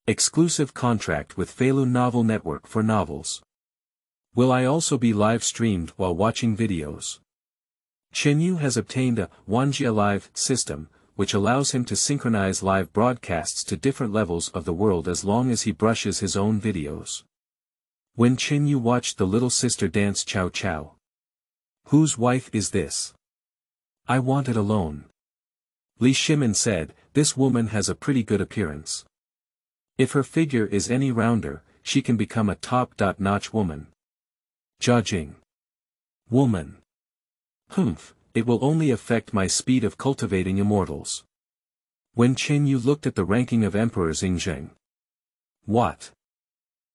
Exclusive contract with Feilu Novel Network for novels. Will I also be live streamed while watching videos? Chen Yu has obtained a Wanjie live system, which allows him to synchronize live broadcasts to different levels of the world as long as he brushes his own videos. When Chen Yu watched the little sister dance Cao Cao. Whose wife is this? I want it alone. Shimin said, this woman has a pretty good appearance. If her figure is any rounder, she can become a top-notch woman. Jiajing. Woman. Hmph, it will only affect my speed of cultivating immortals. When Chen Yu looked at the ranking of emperorsYing. What?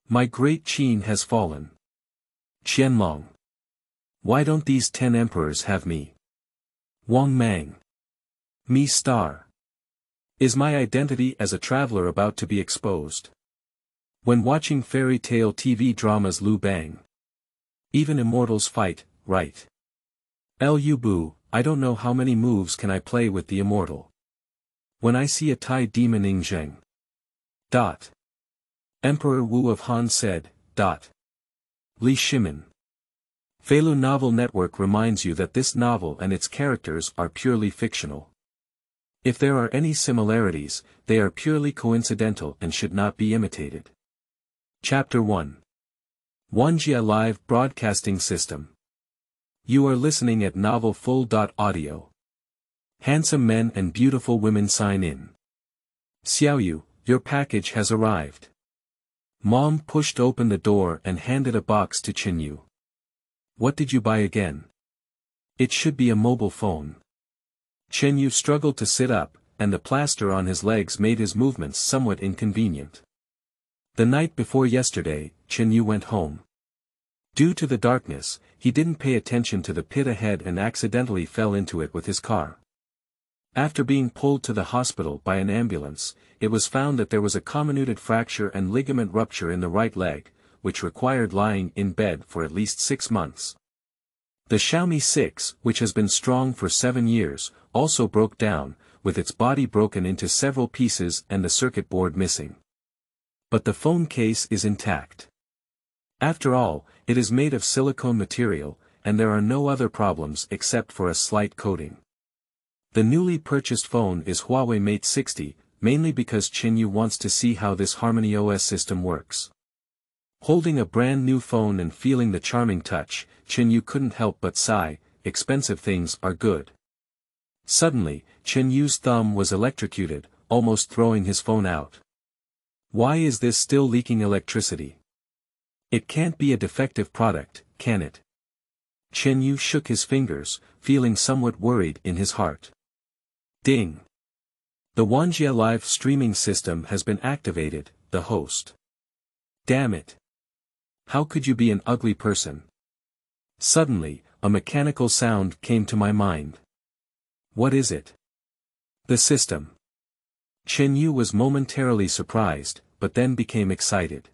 My Great Qin has fallen. Qianlong. Why don't these 10 emperors have me? Wang Mang. Me star. Is my identity as a traveler about to be exposed? When watching fairy tale TV dramas Liu Bang. Even immortals fight, right? Lu Bu, I don't know how many moves can I play with the immortal. When I see a Thai demonYing Zheng. Emperor Wu of Han said, Shimin. Feilu Novel Network reminds you that this novel and its characters are purely fictional. If there are any similarities, they are purely coincidental and should not be imitated. Chapter 1. Wanjie Live Broadcasting System. You are listening at Novel Full.audio. Handsome men and beautiful women sign in. Xiaoyu, your package has arrived. Mom pushed open the door and handed a box to Chen Yu. What did you buy again? It should be a mobile phone. Chen Yu struggled to sit up, and the plaster on his legs made his movements somewhat inconvenient. The night before yesterday, Chen Yu went home. Due to the darkness, he didn't pay attention to the pit ahead and accidentally fell into it with his car. After being pulled to the hospital by an ambulance, it was found that there was a comminuted fracture and ligament rupture in the right leg, which required lying in bed for at least 6 months. The Xiaomi 6, which has been strong for 7 years, also broke down, with its body broken into several pieces and the circuit board missing. But the phone case is intact. After all, it is made of silicone material, and there are no other problems except for a slight coating. The newly purchased phone is Huawei Mate 60, mainly because Chen Yu wants to see how this Harmony OS system works. Holding a brand new phone and feeling the charming touch, Chen Yu couldn't help but sigh, expensive things are good. Suddenly, Chen Yu's thumb was electrocuted, almost throwing his phone out. Why is this still leaking electricity? It can't be a defective product, can it? Chen Yu shook his fingers, feeling somewhat worried in his heart. Ding! The Wanjie live streaming system has been activated, the host. Damn it! How could you be an ugly person? Suddenly, a mechanical sound came to my mind. What is it? The system. Chen Yu was momentarily surprised, but then became excited.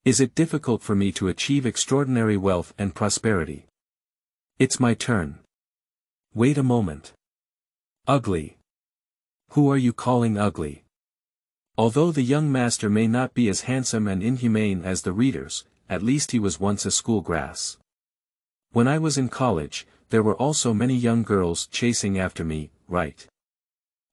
Is it difficult for me to achieve extraordinary wealth and prosperity? It's my turn. Wait a moment. Ugly. Who are you calling ugly? Although the young master may not be as handsome and inhumane as the readers, at least he was once a schoolgrass. When I was in college, there were also many young girls chasing after me, right?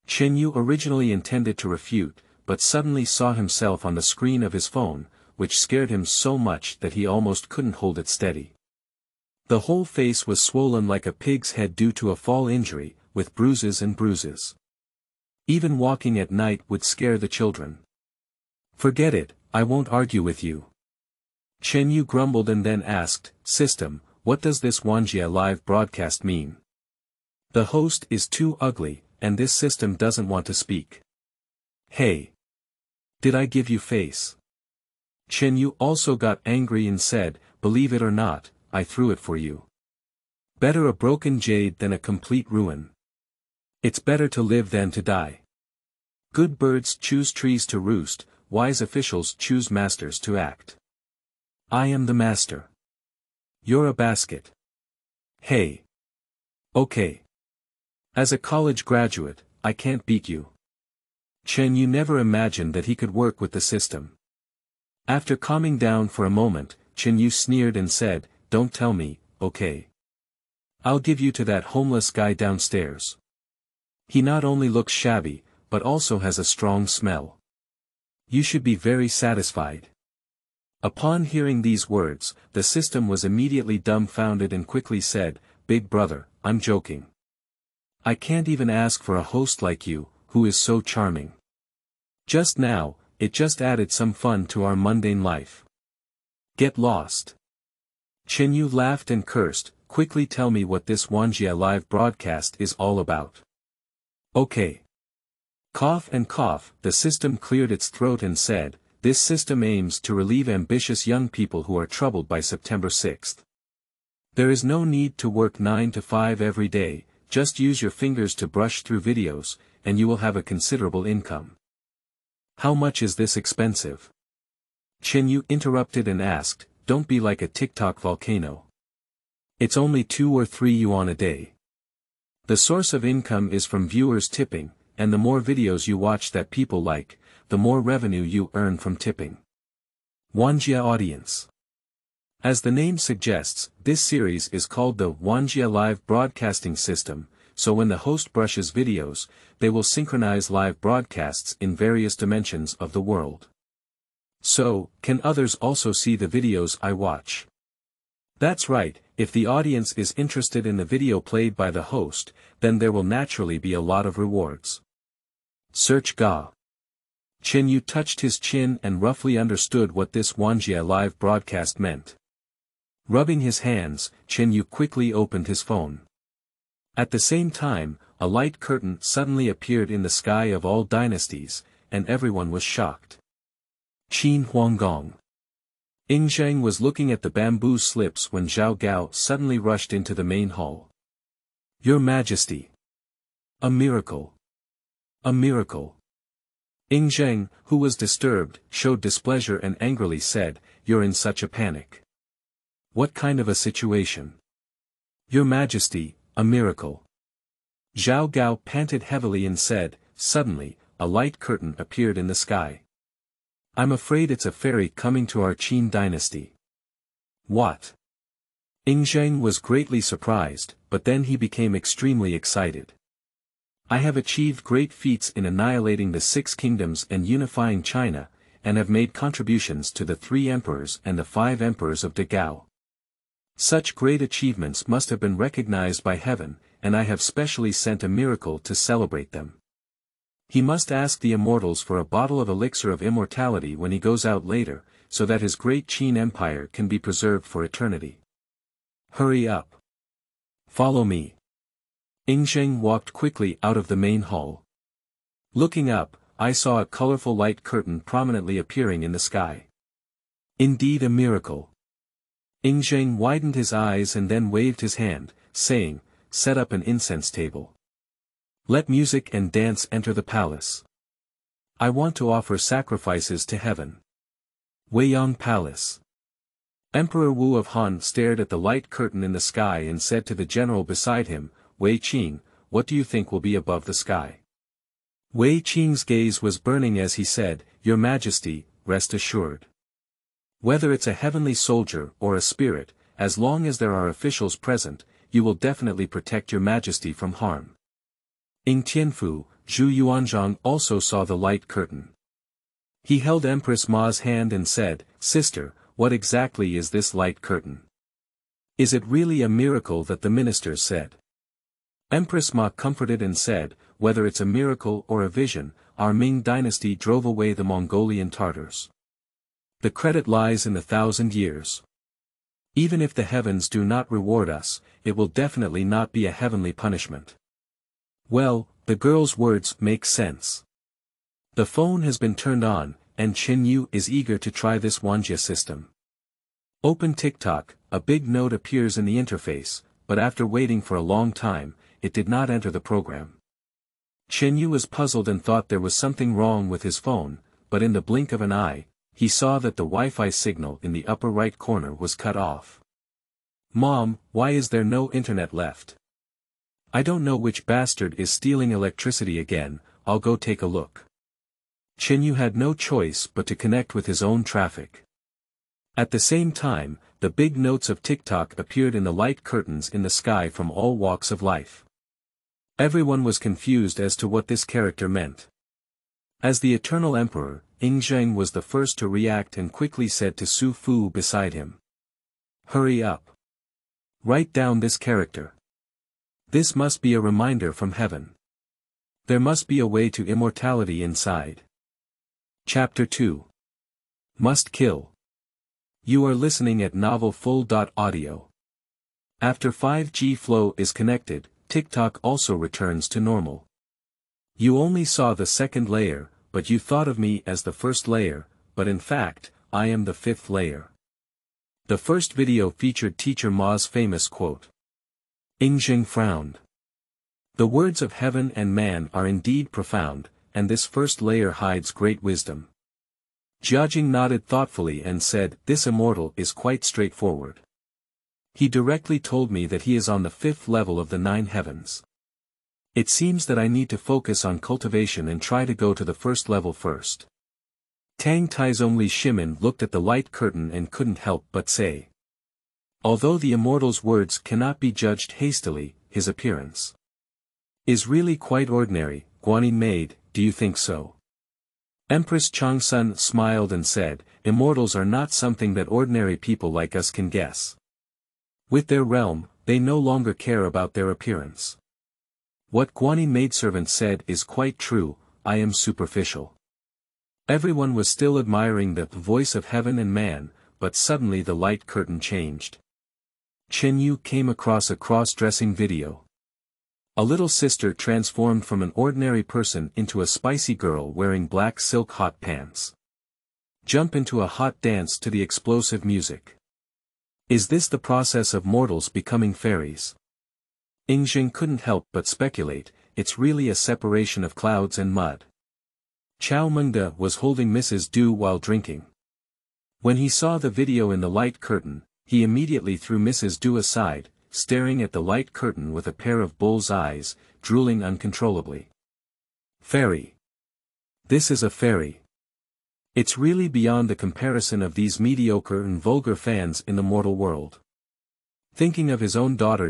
Chen Yu originally intended to refute, but suddenly saw himself on the screen of his phone, which scared him so much that he almost couldn't hold it steady. The whole face was swollen like a pig's head due to a fall injury, with bruises and bruises. Even walking at night would scare the children. Forget it, I won't argue with you. Chen Yu grumbled and then asked, System, what does this Wanjie live broadcast mean? The host is too ugly, and this system doesn't want to speak. Hey! Did I give you face? Chen Yu also got angry and said, believe it or not, I threw it for you. Better a broken jade than a complete ruin. It's better to live than to die. Good birds choose trees to roost, wise officials choose masters to act. I am the master. You're a basket. Hey. Okay. As a college graduate, I can't beat you. Chen Yu never imagined that he could work with the system. After calming down for a moment, Chen Yu sneered and said, "Don't tell me, okay? I'll give you to that homeless guy downstairs. He not only looks shabby, but also has a strong smell. You should be very satisfied." Upon hearing these words, the system was immediately dumbfounded and quickly said, "Big brother, I'm joking. I can't even ask for a host like you, who is so charming. Just now, it just added some fun to our mundane life. Get lost." Chen Yu laughed and cursed, "Quickly tell me what this Wanjie live broadcast is all about." "Okay." Cough and cough, the system cleared its throat and said, "This system aims to relieve ambitious young people who are troubled by September 6th. There is no need to work 9 to 5 every day, just use your fingers to brush through videos, and you will have a considerable income." "How much is this expensive?" Chen Yu interrupted and asked, "Don't be like a TikTok volcano. It's only 2 or 3 yuan a day. The source of income is from viewers tipping, and the more videos you watch that people like, the more revenue you earn from tipping." Wanjie audience. As the name suggests, this series is called the Wanjie Live Broadcasting System, so when the host brushes videos, they will synchronize live broadcasts in various dimensions of the world. So, can others also see the videos I watch? That's right, if the audience is interested in the video played by the host, then there will naturally be a lot of rewards. Search Ga. Chen Yu touched his chin and roughly understood what this Wanjie live broadcast meant. Rubbing his hands, Chen Yu quickly opened his phone. At the same time, a light curtain suddenly appeared in the sky of all dynasties, and everyone was shocked. Qin Huanggong. Zheng was looking at the bamboo slips when Zhao Gao suddenly rushed into the main hall. "Your Majesty! A miracle! A miracle!" Zheng, who was disturbed, showed displeasure and angrily said, "You're in such a panic. What kind of a situation?" "Your Majesty, a miracle." Zhao Gao panted heavily and said, "Suddenly, a light curtain appeared in the sky. I'm afraid it's a fairy coming to our Qin dynasty." "What?" Zheng was greatly surprised, but then he became extremely excited. "I have achieved great feats in annihilating the 6 kingdoms and unifying China, and have made contributions to the 3 emperors and the 5 emperors of Dagao. Such great achievements must have been recognized by heaven, and I have specially sent a miracle to celebrate them. He must ask the immortals for a bottle of elixir of immortality when he goes out later, so that his great Qin empire can be preserved for eternity. Hurry up. Follow me." Zheng walked quickly out of the main hall. Looking up, I saw a colorful light curtain prominently appearing in the sky. "Indeed a miracle." Zheng widened his eyes and then waved his hand, saying, "Set up an incense table. Let music and dance enter the palace. I want to offer sacrifices to heaven." Weiyang Palace. Emperor Wu of Han stared at the light curtain in the sky and said to the general beside him, "Wei Qing, what do you think will be above the sky?" Wei Qing's gaze was burning as he said, "Your Majesty, rest assured. Whether it's a heavenly soldier or a spirit, as long as there are officials present, you will definitely protect your Majesty from harm." Tianfu, Zhu Yuanzhang also saw the light curtain. He held Empress Ma's hand and said, "Sister, what exactly is this light curtain? Is it really a miracle that the minister said?" Empress Ma comforted and said, "Whether it's a miracle or a vision, our Ming dynasty drove away the Mongolian Tartars. The credit lies in the 1,000 years. Even if the heavens do not reward us, it will definitely not be a heavenly punishment." Well, the girl's words make sense. The phone has been turned on, and Chen Yu is eager to try this Wanjie system. Open TikTok, a big note appears in the interface, but after waiting for a long time, it did not enter the program. Chen Yu was puzzled and thought there was something wrong with his phone, but in the blink of an eye, he saw that the Wi-Fi signal in the upper right corner was cut off. "Mom, why is there no internet left? I don't know which bastard is stealing electricity again, I'll go take a look." Chen Yu had no choice but to connect with his own traffic. At the same time, the big notes of TikTok appeared in the light curtains in the sky from all walks of life. Everyone was confused as to what this character meant. As the Eternal Emperor, Zheng was the first to react and quickly said to Su Fu beside him. "Hurry up. Write down this character. This must be a reminder from heaven. There must be a way to immortality inside." Chapter 2. Must Kill. You are listening at Novel Full.audio. After 5G flow is connected, TikTok also returns to normal. You only saw the second layer, but you thought of me as the first layer, but in fact, I am the fifth layer. The first video featured Teacher Ma's famous quote. Zheng frowned. The words of heaven and man are indeed profound, and this first layer hides great wisdom. Jiajing nodded thoughtfully and said, "This immortal is quite straightforward. He directly told me that he is on the fifth level of the 9 heavens. It seems that I need to focus on cultivation and try to go to the first level first." Tang Taizongli Shimin looked at the light curtain and couldn't help but say. Although the immortal's words cannot be judged hastily, his appearance is really quite ordinary. Guanyin maid, do you think so? Empress Changsun smiled and said, "Immortals are not something that ordinary people like us can guess. With their realm, they no longer care about their appearance." What Guanyin maidservant said is quite true, I am superficial. Everyone was still admiring the voice of heaven and man, but suddenly the light curtain changed. Chen Yu came across a cross-dressing video. A little sister transformed from an ordinary person into a spicy girl wearing black silk hot pants. Jump into a hot dance to the explosive music. Is this the process of mortals becoming fairies? Zheng couldn't help but speculate, it's really a separation of clouds and mud. Chao Mengde was holding Mrs. Du while drinking. When he saw the video in the light curtain, he immediately threw Mrs. Du aside, staring at the light curtain with a pair of bull's eyes, drooling uncontrollably. Fairy. This is a fairy. It's really beyond the comparison of these mediocre and vulgar fans in the mortal world. Thinking of his own daughter.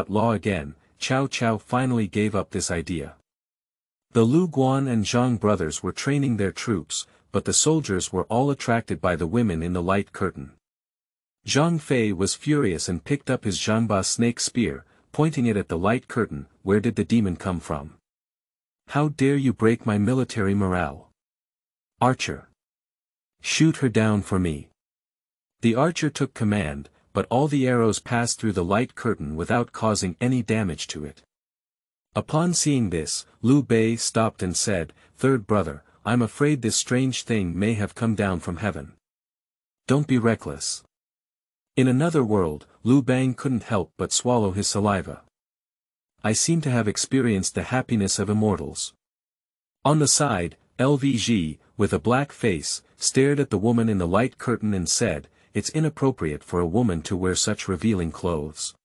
Law again, Cao Cao finally gave up this idea. The Lu Guan and Zhang brothers were training their troops, but the soldiers were all attracted by the women in the light curtain. Zhang Fei was furious and picked up his Zhangba snake spear, pointing it at the light curtain. Where did the demon come from? How dare you break my military morale? Archer. Shoot her down for me. The archer took command, but all the arrows passed through the light curtain without causing any damage to it. Upon seeing this, Liu Bei stopped and said, "Third brother, I'm afraid this strange thing may have come down from heaven. Don't be reckless." In another world, Liu Bang couldn't help but swallow his saliva. I seem to have experienced the happiness of immortals. On the side, LVG, with a black face, stared at the woman in the light curtain and said, "It's inappropriate for a woman to wear such revealing clothes.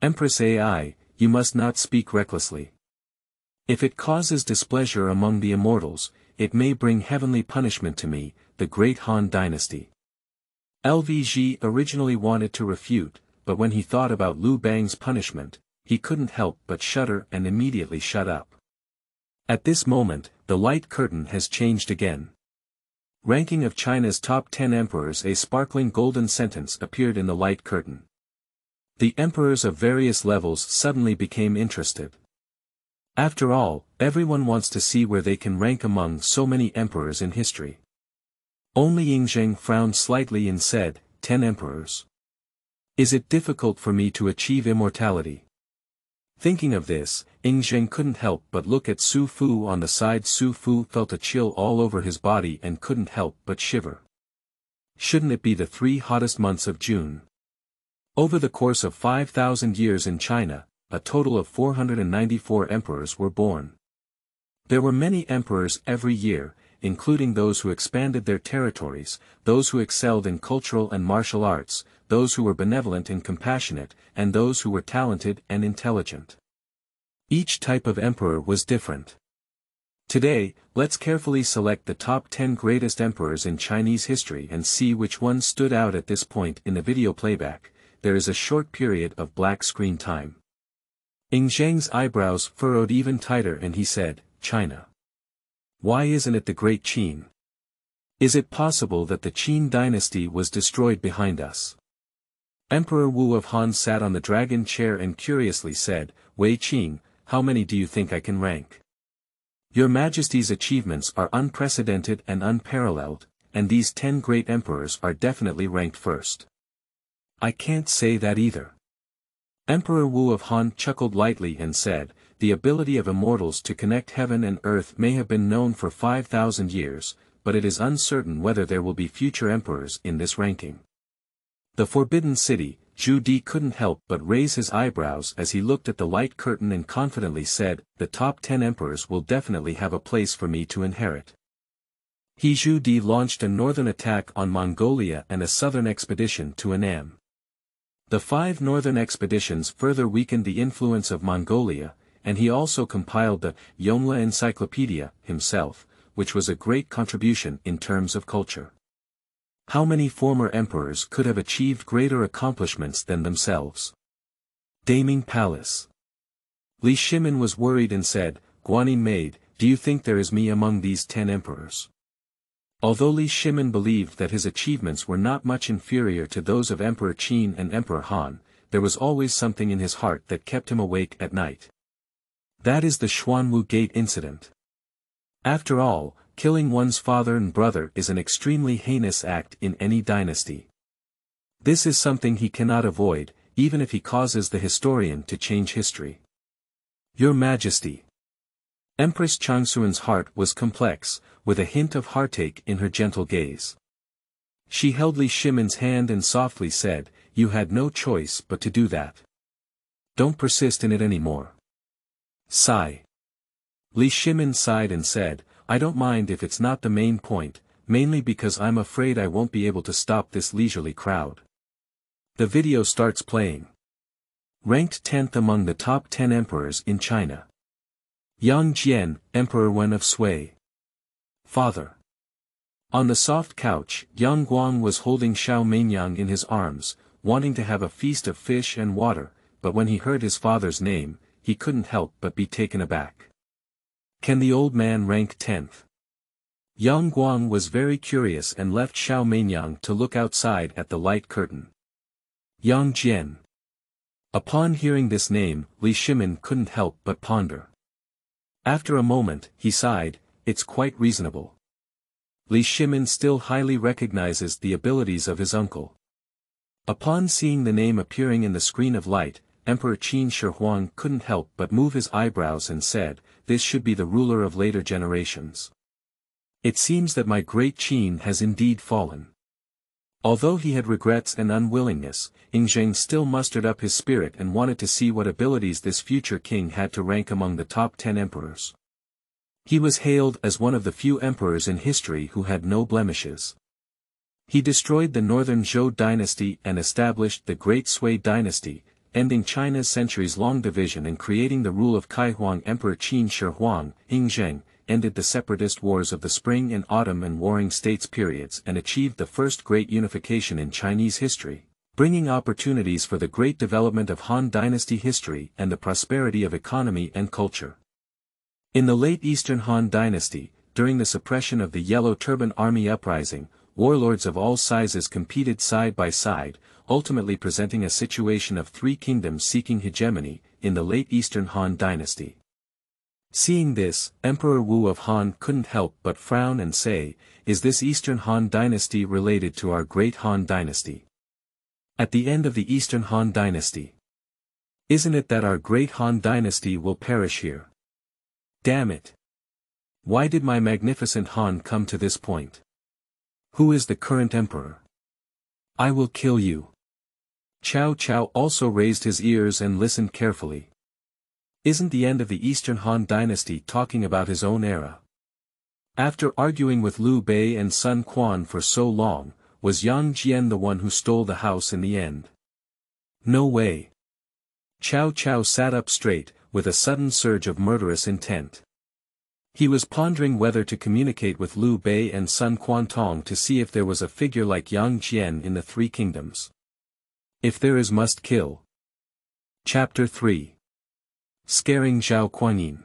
Empress AI, you must not speak recklessly. If it causes displeasure among the immortals, it may bring heavenly punishment to me, the Great Han Dynasty." LVG originally wanted to refute, but when he thought about Liu Bang's punishment, he couldn't help but shudder and immediately shut up. At this moment, the light curtain has changed again. Ranking of China's top 10 emperors. A sparkling golden sentence appeared in the light curtain. The emperors of various levels suddenly became interested. After all, everyone wants to see where they can rank among so many emperors in history. Only Zheng frowned slightly and said, 10 emperors. Is it difficult for me to achieve immortality? Thinking of this, Zheng couldn't help but look at Su Fu on the side. Su Fu felt a chill all over his body and couldn't help but shiver. Shouldn't it be the 3 hottest months of June? Over the course of 5,000 years in China, a total of 494 emperors were born. There were many emperors every year, including those who expanded their territories, those who excelled in cultural and martial arts, those who were benevolent and compassionate, and those who were talented and intelligent. Each type of emperor was different. Today, let's carefully select the top 10 greatest emperors in Chinese history and see which ones stood out at this point in the video playback. There is a short period of black screen time. Zheng's eyebrows furrowed even tighter and he said, China. Why isn't it the Great Qin? Is it possible that the Qin dynasty was destroyed behind us? Emperor Wu of Han sat on the dragon chair and curiously said, Wei Qing, how many do you think I can rank? Your Majesty's achievements are unprecedented and unparalleled, and these 10 great emperors are definitely ranked first. I can't say that either. Emperor Wu of Han chuckled lightly and said, the ability of immortals to connect heaven and earth may have been known for 5,000 years, but it is uncertain whether there will be future emperors in this ranking. The Forbidden City, Zhu Di couldn't help but raise his eyebrows as he looked at the light curtain and confidently said, the top 10 emperors will definitely have a place for me to inherit. Zhu Di launched a northern attack on Mongolia and a southern expedition to Annam. The 5 northern expeditions further weakened the influence of Mongolia, and he also compiled the Yonhla Encyclopedia himself, which was a great contribution in terms of culture. How many former emperors could have achieved greater accomplishments than themselves? Daming Palace. Li Shimin was worried and said, Guanyin maid, do you think there is me among these 10 emperors? Although Li Shimin believed that his achievements were not much inferior to those of Emperor Qin and Emperor Han, there was always something in his heart that kept him awake at night. That is the Xuanwu Gate incident. After all, killing one's father and brother is an extremely heinous act in any dynasty. This is something he cannot avoid, even if he causes the historian to change history. Your Majesty. Empress Changsuan's heart was complex, with a hint of heartache in her gentle gaze. She held Li Shimin's hand and softly said, you had no choice but to do that. Don't persist in it anymore. Sigh. Li Shimin sighed and said, I don't mind if it's not the main point, mainly because I'm afraid I won't be able to stop this leisurely crowd. The video starts playing. Ranked 10th among the top 10 emperors in China. Yang Jian, Emperor Wen of Sui. Father. On the soft couch, Yang Guang was holding Xiao Mengyang in his arms, wanting to have a feast of fish and water, but when he heard his father's name, he couldn't help but be taken aback. Can the old man rank 10th? Yang Guang was very curious and left Xiao Mengyang to look outside at the light curtain. Yang Jian. Upon hearing this name, Li Shimin couldn't help but ponder. After a moment, he sighed, it's quite reasonable. Li Shimin still highly recognizes the abilities of his uncle. Upon seeing the name appearing in the screen of light, Emperor Qin Shi Huang couldn't help but move his eyebrows and said, this should be the ruler of later generations. It seems that my great Qin has indeed fallen. Although he had regrets and unwillingness, Zheng still mustered up his spirit and wanted to see what abilities this future king had to rank among the top 10 emperors. He was hailed as one of the few emperors in history who had no blemishes. He destroyed the northern Zhou dynasty and established the Great Sui dynasty, ending China's centuries-long division and creating the rule of Kaihuang. Emperor Qin Shi Huang, Zheng, ended the separatist wars of the Spring and Autumn and Warring States periods and achieved the first great unification in Chinese history, bringing opportunities for the great development of Han Dynasty history and the prosperity of economy and culture. In the late Eastern Han Dynasty, during the suppression of the Yellow Turban Army uprising, warlords of all sizes competed side by side, ultimately presenting a situation of 3 kingdoms seeking hegemony, in the late Eastern Han Dynasty. Seeing this, Emperor Wu of Han couldn't help but frown and say, is this Eastern Han Dynasty related to our Great Han Dynasty? At the end of the Eastern Han Dynasty. Isn't it that our Great Han Dynasty will perish here? Damn it! Why did my magnificent Han come to this point? Who is the current emperor? I will kill you. Cao Cao also raised his ears and listened carefully. Isn't the end of the Eastern Han Dynasty talking about his own era? After arguing with Liu Bei and Sun Quan for so long, was Yang Jian the one who stole the house in the end? No way. Cao Cao sat up straight, with a sudden surge of murderous intent. He was pondering whether to communicate with Liu Bei and Sun Quantong to see if there was a figure like Yang Jian in the Three Kingdoms. If there is, must kill. Chapter 3. Scaring Zhao Kuangyin.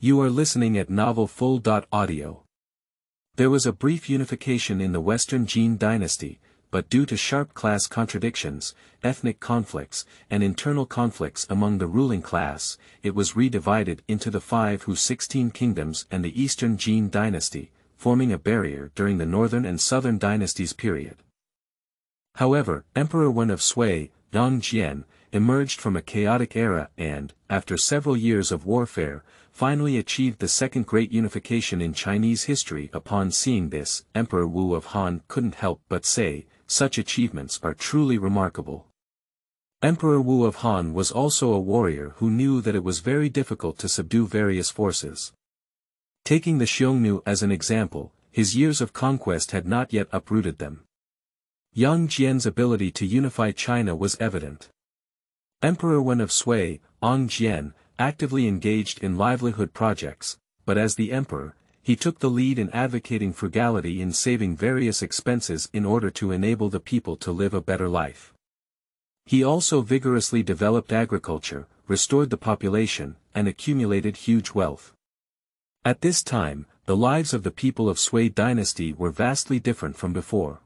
You are listening at novelfull.audio. There was a brief unification in the Western Qing dynasty, but due to sharp class contradictions, ethnic conflicts, and internal conflicts among the ruling class, it was re-divided into the 5 whose 16 kingdoms and the Eastern Qing dynasty, forming a barrier during the Northern and Southern dynasties period. However, Emperor Wen of Sui, Yang Jian, emerged from a chaotic era and, after several years of warfare, finally achieved the second great unification in Chinese history. Upon seeing this, Emperor Wu of Han couldn't help but say, "Such achievements are truly remarkable." Emperor Wu of Han was also a warrior who knew that it was very difficult to subdue various forces. Taking the Xiongnu as an example, his years of conquest had not yet uprooted them. Yang Jian's ability to unify China was evident. Emperor Wen of Sui, Yang Jian, actively engaged in livelihood projects, but as the emperor, he took the lead in advocating frugality in saving various expenses in order to enable the people to live a better life. He also vigorously developed agriculture, restored the population, and accumulated huge wealth. At this time, the lives of the people of Sui dynasty were vastly different from before.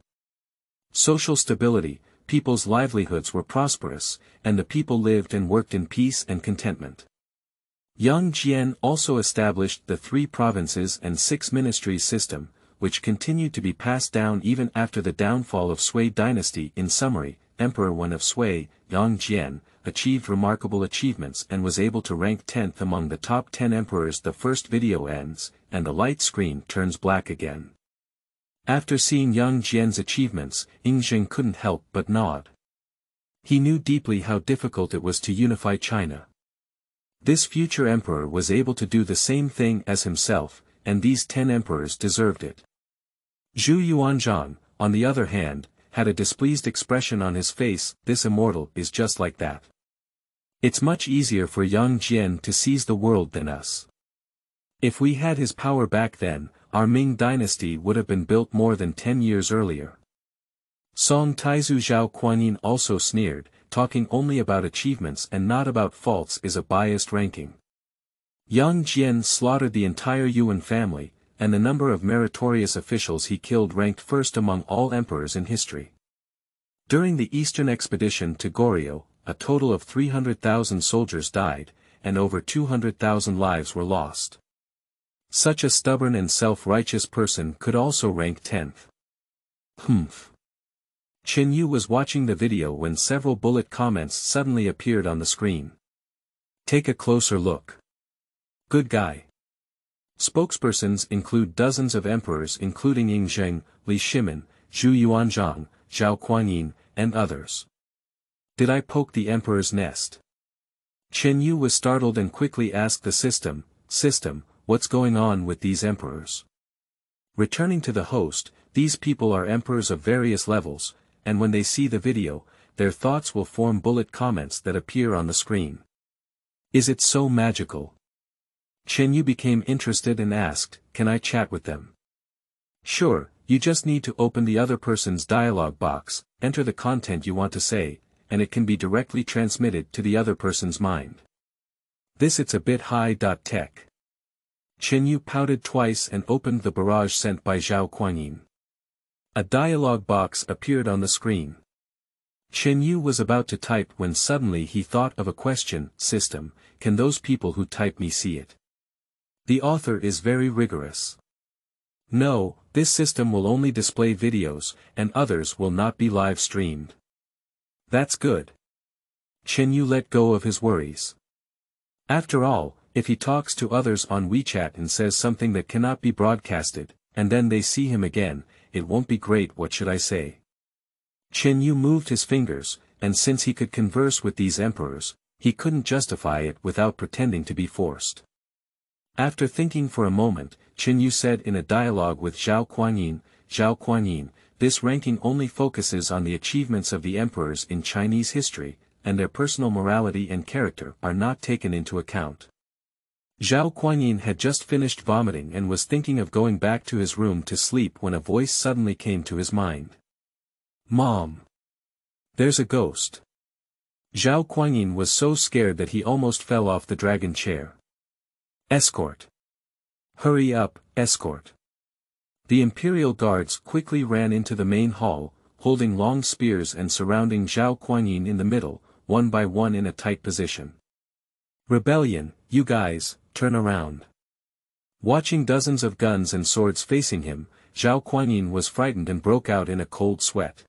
Social stability, people's livelihoods were prosperous, and the people lived and worked in peace and contentment. Yang Jian also established the 3 provinces and 6 ministries system, which continued to be passed down even after the downfall of Sui dynasty. In summary, Emperor Wen of Sui, Yang Jian, achieved remarkable achievements and was able to rank 10th among the top 10 emperors. The first video ends, and the light screen turns black again. After seeing Yang Jian's achievements, Zheng couldn't help but nod. He knew deeply how difficult it was to unify China. This future emperor was able to do the same thing as himself, and these 10 emperors deserved it. Zhu Yuanzhang, on the other hand, had a displeased expression on his face. This immortal is just like that. It's much easier for Yang Jian to seize the world than us. If we had his power back then, our Ming dynasty would have been built more than 10 years earlier. Song Taizu Zhao Kuangyin also sneered, talking only about achievements and not about faults is a biased ranking. Yang Jian slaughtered the entire Yuan family, and the number of meritorious officials he killed ranked first among all emperors in history. During the Eastern expedition to Goryeo, a total of 300,000 soldiers died, and over 200,000 lives were lost. Such a stubborn and self-righteous person could also rank 10th. Hmph. Chen Yu was watching the video when several bullet comments suddenly appeared on the screen. Take a closer look. Good guy. Spokespersons include dozens of emperors including Zheng, Li Shimin, Zhu Yuanzhang, Zhao Kuangyin, and others. Did I poke the emperor's nest? Chen Yu was startled and quickly asked the system, what's going on with these emperors? Returning to the host, these people are emperors of various levels, and when they see the video, their thoughts will form bullet comments that appear on the screen. Is it so magical? Chen Yu became interested and asked, can I chat with them? Sure, you just need to open the other person's dialog box, enter the content you want to say, and it can be directly transmitted to the other person's mind. It's a bit high-tech. Chen Yu pouted twice and opened the barrage sent by Zhao Kuangyin. A dialog box appeared on the screen. Chen Yu was about to type when suddenly he thought of a question. System, can those people who type me see it? The author is very rigorous. No, this system will only display videos, and others will not be live streamed. That's good. Chen Yu let go of his worries. After all, if he talks to others on WeChat and says something that cannot be broadcasted, and then they see him again, it won't be great. What should I say? Chen Yu moved his fingers, and since he could converse with these emperors, he couldn't justify it without pretending to be forced. After thinking for a moment, Chen Yu said in a dialogue with Zhao Kuangyin, this ranking only focuses on the achievements of the emperors in Chinese history, and their personal morality and character are not taken into account. Zhao Kuangyin had just finished vomiting and was thinking of going back to his room to sleep when a voice suddenly came to his mind. Mom! There's a ghost. Zhao Kuangyin was so scared that he almost fell off the dragon chair. Escort! Hurry up, escort! The Imperial guards quickly ran into the main hall, holding long spears and surrounding Zhao Kuangyin in the middle, one by one in a tight position. Rebellion, you guys, turn around. Watching dozens of guns and swords facing him, Zhao Kuangyin was frightened and broke out in a cold sweat.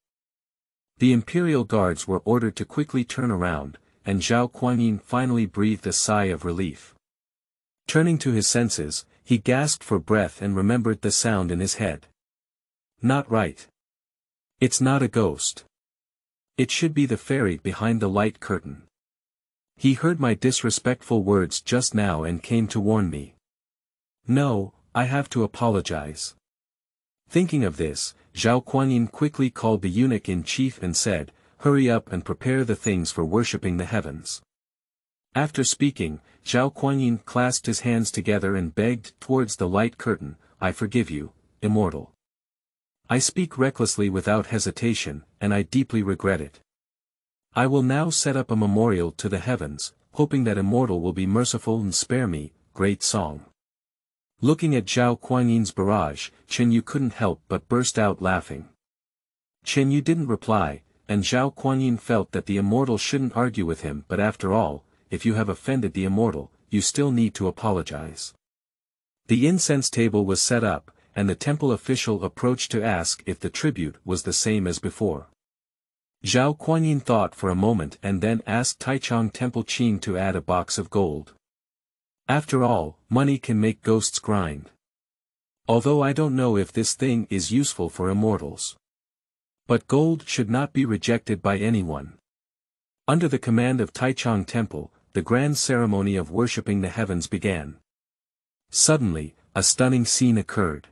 The Imperial guards were ordered to quickly turn around, and Zhao Kuangyin finally breathed a sigh of relief. Turning to his senses, he gasped for breath and remembered the sound in his head. Not right. It's not a ghost. It should be the fairy behind the light curtain. He heard my disrespectful words just now and came to warn me. No, I have to apologize. Thinking of this, Zhao Kuangyin quickly called the eunuch-in-chief and said, hurry up and prepare the things for worshipping the heavens. After speaking, Zhao Kuangyin clasped his hands together and begged towards the light curtain, I forgive you, immortal. I speak recklessly without hesitation, and I deeply regret it. I will now set up a memorial to the heavens, hoping that immortal will be merciful and spare me, great song. Looking at Zhao Kuangyin's barrage, Chen Yu couldn't help but burst out laughing. Chen Yu didn't reply, and Zhao Kuangyin felt that the immortal shouldn't argue with him, but after all, if you have offended the immortal, you still need to apologize. The incense table was set up, and the temple official approached to ask if the tribute was the same as before. Zhao Kuangyin thought for a moment and then asked Taichung Temple Qing to add a box of gold. After all, money can make ghosts grind. Although I don't know if this thing is useful for immortals. But gold should not be rejected by anyone. Under the command of Taichung Temple, the grand ceremony of worshipping the heavens began. Suddenly, a stunning scene occurred.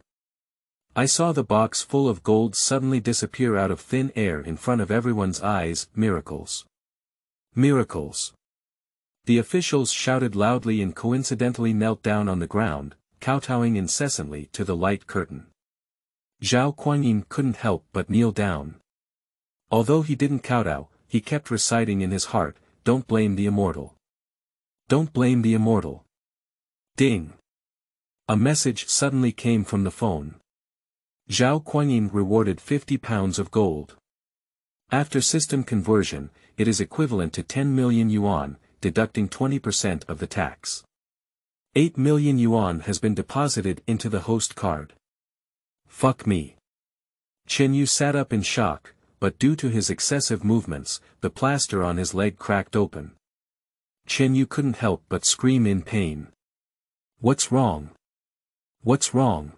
I saw the box full of gold suddenly disappear out of thin air in front of everyone's eyes. Miracles. Miracles. The officials shouted loudly and coincidentally knelt down on the ground, kowtowing incessantly to the light curtain. Zhao Kuangyin couldn't help but kneel down. Although he didn't kowtow, he kept reciting in his heart, don't blame the immortal. Don't blame the immortal. Ding. A message suddenly came from the phone. Zhao Kuangyin rewarded 50 pounds of gold. After system conversion, it is equivalent to 10 million yuan, deducting 20% of the tax. 8 million yuan has been deposited into the host card. Fuck me. Chen Yu sat up in shock, but due to his excessive movements, the plaster on his leg cracked open. Chen Yu couldn't help but scream in pain. What's wrong? What's wrong?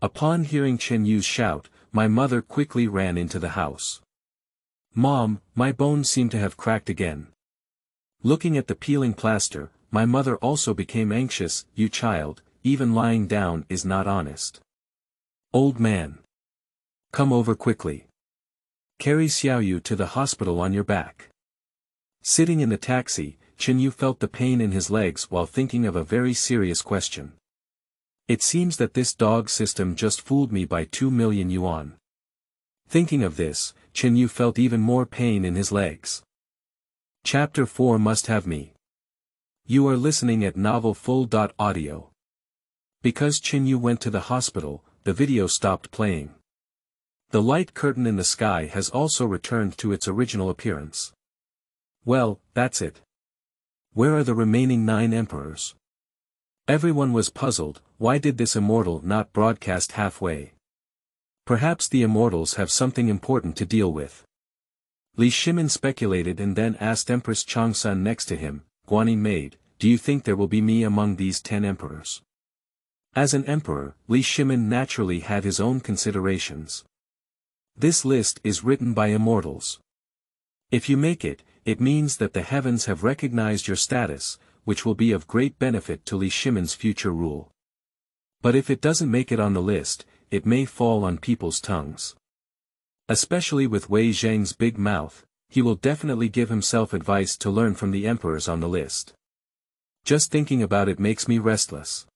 Upon hearing Chen Yu's shout, my mother quickly ran into the house. Mom, my bones seem to have cracked again. Looking at the peeling plaster, my mother also became anxious. You child, even lying down is not honest. Old man. Come over quickly. Carry Xiao Yu to the hospital on your back. Sitting in the taxi, Chen Yu felt the pain in his legs while thinking of a very serious question. It seems that this dog system just fooled me by 2 million yuan. Thinking of this, Chen Yu felt even more pain in his legs. Chapter 4 Must Have Me. You are listening at novelfull.audio. Because Chen Yu went to the hospital, the video stopped playing. The light curtain in the sky has also returned to its original appearance. Well, that's it. Where are the remaining 9 emperors? Everyone was puzzled. Why did this immortal not broadcast halfway? Perhaps the immortals have something important to deal with. Li Shimin speculated and then asked Empress Changsun next to him, Guanyin maid, do you think there will be me among these 10 emperors? As an emperor, Li Shimin naturally had his own considerations. This list is written by immortals. If you make it, it means that the heavens have recognized your status, which will be of great benefit to Li Shimin's future rule. But if it doesn't make it on the list, it may fall on people's tongues. Especially with Wei Zheng's big mouth, he will definitely give himself advice to learn from the emperors on the list. Just thinking about it makes me restless.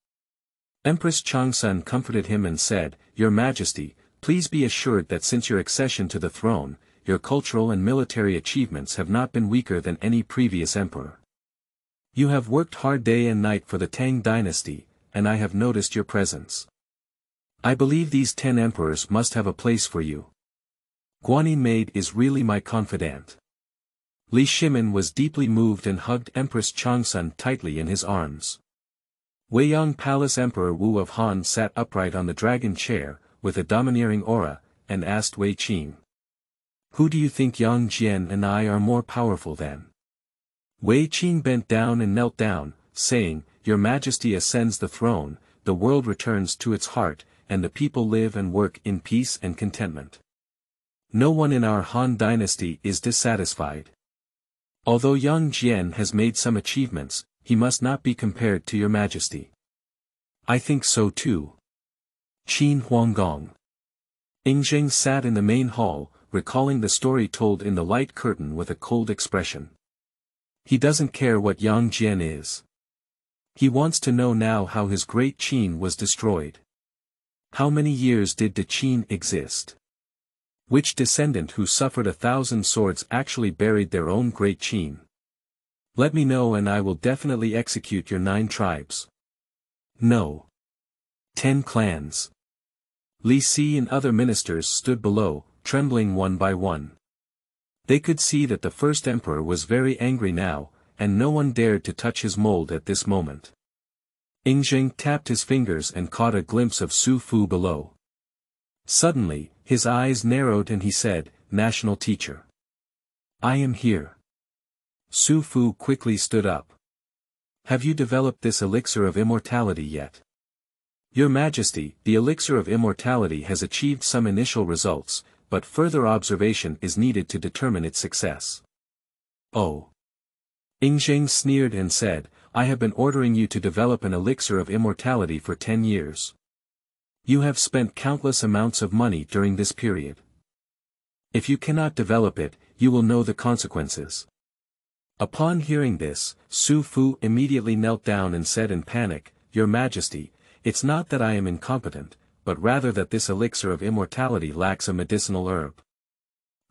Empress Changsun comforted him and said, Your Majesty, please be assured that since your accession to the throne, your cultural and military achievements have not been weaker than any previous emperor. You have worked hard day and night for the Tang dynasty, and I have noticed your presence. I believe these 10 emperors must have a place for you. Guanyin maid is really my confidant. Li Shimin was deeply moved and hugged Empress Changsun tightly in his arms. Weiyang Palace Emperor Wu of Han sat upright on the dragon chair, with a domineering aura, and asked Wei Qing. Who do you think Yang Jian and I are more powerful than? Wei Qing bent down and knelt down, saying, Your Majesty ascends the throne, the world returns to its heart, and the people live and work in peace and contentment. No one in our Han dynasty is dissatisfied. Although Yang Jian has made some achievements, he must not be compared to your Majesty. I think so too. Qin Huanggong. Zheng sat in the main hall, recalling the story told in the light curtain with a cold expression. He doesn't care what Yang Jian is. He wants to know now how his Great Qin was destroyed. How many years did the Qin exist? Which descendant who suffered 1,000 swords actually buried their own Great Qin? Let me know and I will definitely execute your 9 tribes. No. 10 clans. Li Si and other ministers stood below, trembling one by one. They could see that the first emperor was very angry now, and no one dared to touch his mold at this moment. Zheng tapped his fingers and caught a glimpse of Su Fu below. Suddenly, his eyes narrowed and he said, National teacher. I am here. Su Fu quickly stood up. Have you developed this elixir of immortality yet? Your Majesty, the elixir of immortality has achieved some initial results, but further observation is needed to determine its success. Oh. Zheng sneered and said, I have been ordering you to develop an elixir of immortality for 10 years. You have spent countless amounts of money during this period. If you cannot develop it, you will know the consequences. Upon hearing this, Su Fu immediately knelt down and said in panic, Your Majesty, it's not that I am incompetent, but rather that this elixir of immortality lacks a medicinal herb.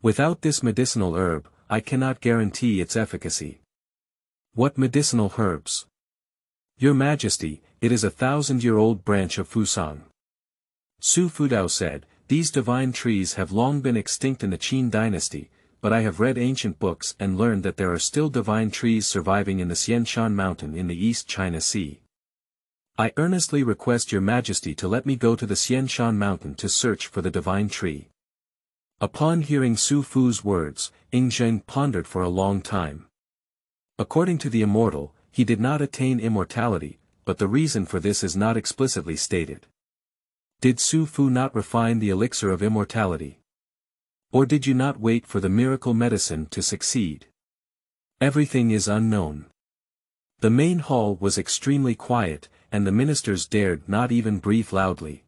Without this medicinal herb, I cannot guarantee its efficacy. What medicinal herbs? Your Majesty, it is a 1,000-year-old branch of Fusang. Su Fudao said, These divine trees have long been extinct in the Qin dynasty, but I have read ancient books and learned that there are still divine trees surviving in the Xianshan mountain in the East China Sea. I earnestly request your Majesty to let me go to the Xianshan mountain to search for the divine tree. Upon hearing Su Fu's words, Zheng pondered for a long time. According to the immortal, he did not attain immortality, but the reason for this is not explicitly stated. Did Su Fu not refine the elixir of immortality? Or did you not wait for the miracle medicine to succeed? Everything is unknown. The main hall was extremely quiet, and the ministers dared not even breathe loudly.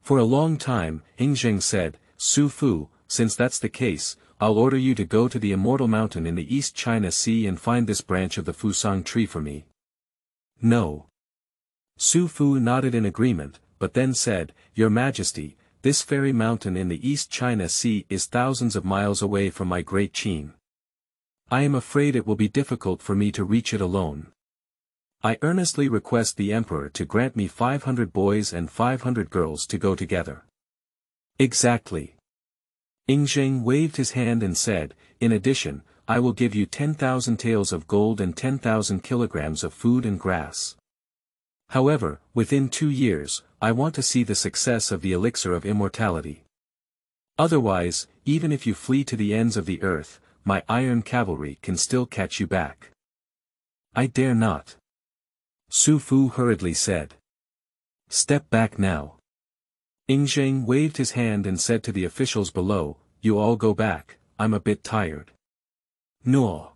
For a long time, Zheng said, Su Fu, since that's the case, I'll order you to go to the immortal mountain in the East China Sea and find this branch of the Fusang tree for me. No. Su Fu nodded in agreement, but then said, Your Majesty, this fairy mountain in the East China Sea is thousands of miles away from my Great Qin. I am afraid it will be difficult for me to reach it alone. I earnestly request the Emperor to grant me 500 boys and 500 girls to go together. Exactly. Zheng waved his hand and said, In addition, I will give you 10,000 taels of gold and 10,000 kilograms of food and grass. However, within 2 years, I want to see the success of the elixir of immortality. Otherwise, even if you flee to the ends of the earth, my iron cavalry can still catch you back. I dare not. Su Fu hurriedly said. Step back now. Zheng waved his hand and said to the officials below, You all go back, I'm a bit tired. No.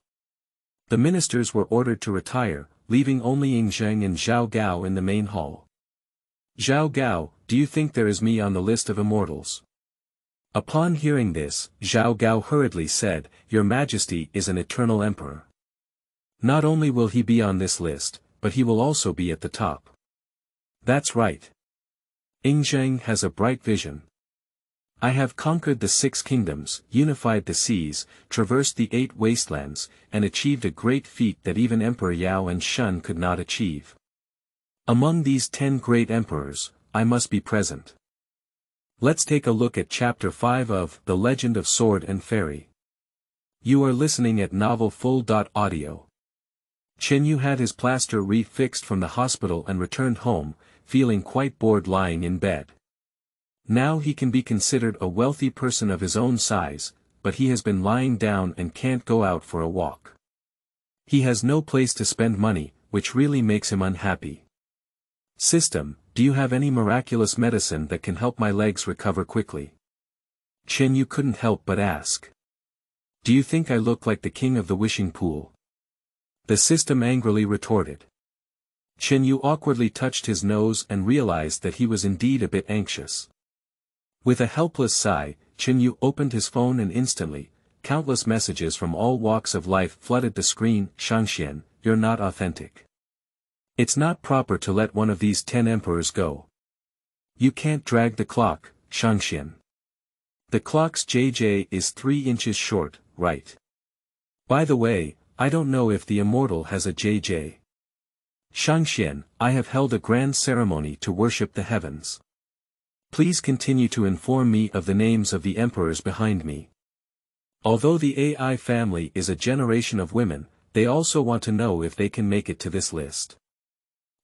The ministers were ordered to retire, leaving only Zheng and Zhao Gao in the main hall. Zhao Gao, do you think there is me on the list of immortals? Upon hearing this, Zhao Gao hurriedly said, Your Majesty is an eternal emperor. Not only will he be on this list, but he will also be at the top. That's right. Zheng has a bright vision. I have conquered the 6 kingdoms, unified the seas, traversed the 8 wastelands, and achieved a great feat that even Emperor Yao and Shun could not achieve. Among these 10 great emperors, I must be present. Let's take a look at Chapter 5 of The Legend of Sword and Fairy. You are listening at Novel Full.audio. Chen Yu had his plaster re-fixed from the hospital and returned home, feeling quite bored lying in bed. Now he can be considered a wealthy person of his own size, but he has been lying down and can't go out for a walk. He has no place to spend money, which really makes him unhappy. System, do you have any miraculous medicine that can help my legs recover quickly? Chen Yu couldn't help but ask. Do you think I look like the king of the wishing pool? The system angrily retorted. Chen Yu awkwardly touched his nose and realized that he was indeed a bit anxious. With a helpless sigh, Chen Yu opened his phone and instantly, countless messages from all walks of life flooded the screen. Shangxian, you're not authentic. It's not proper to let one of these 10 emperors go. You can't drag the clock, Shangxian. The clock's JJ is 3 inches short, right? By the way, I don't know if the immortal has a JJ. Shangxian, I have held a grand ceremony to worship the heavens. Please continue to inform me of the names of the emperors behind me. Although the AI family is a generation of women, they also want to know if they can make it to this list.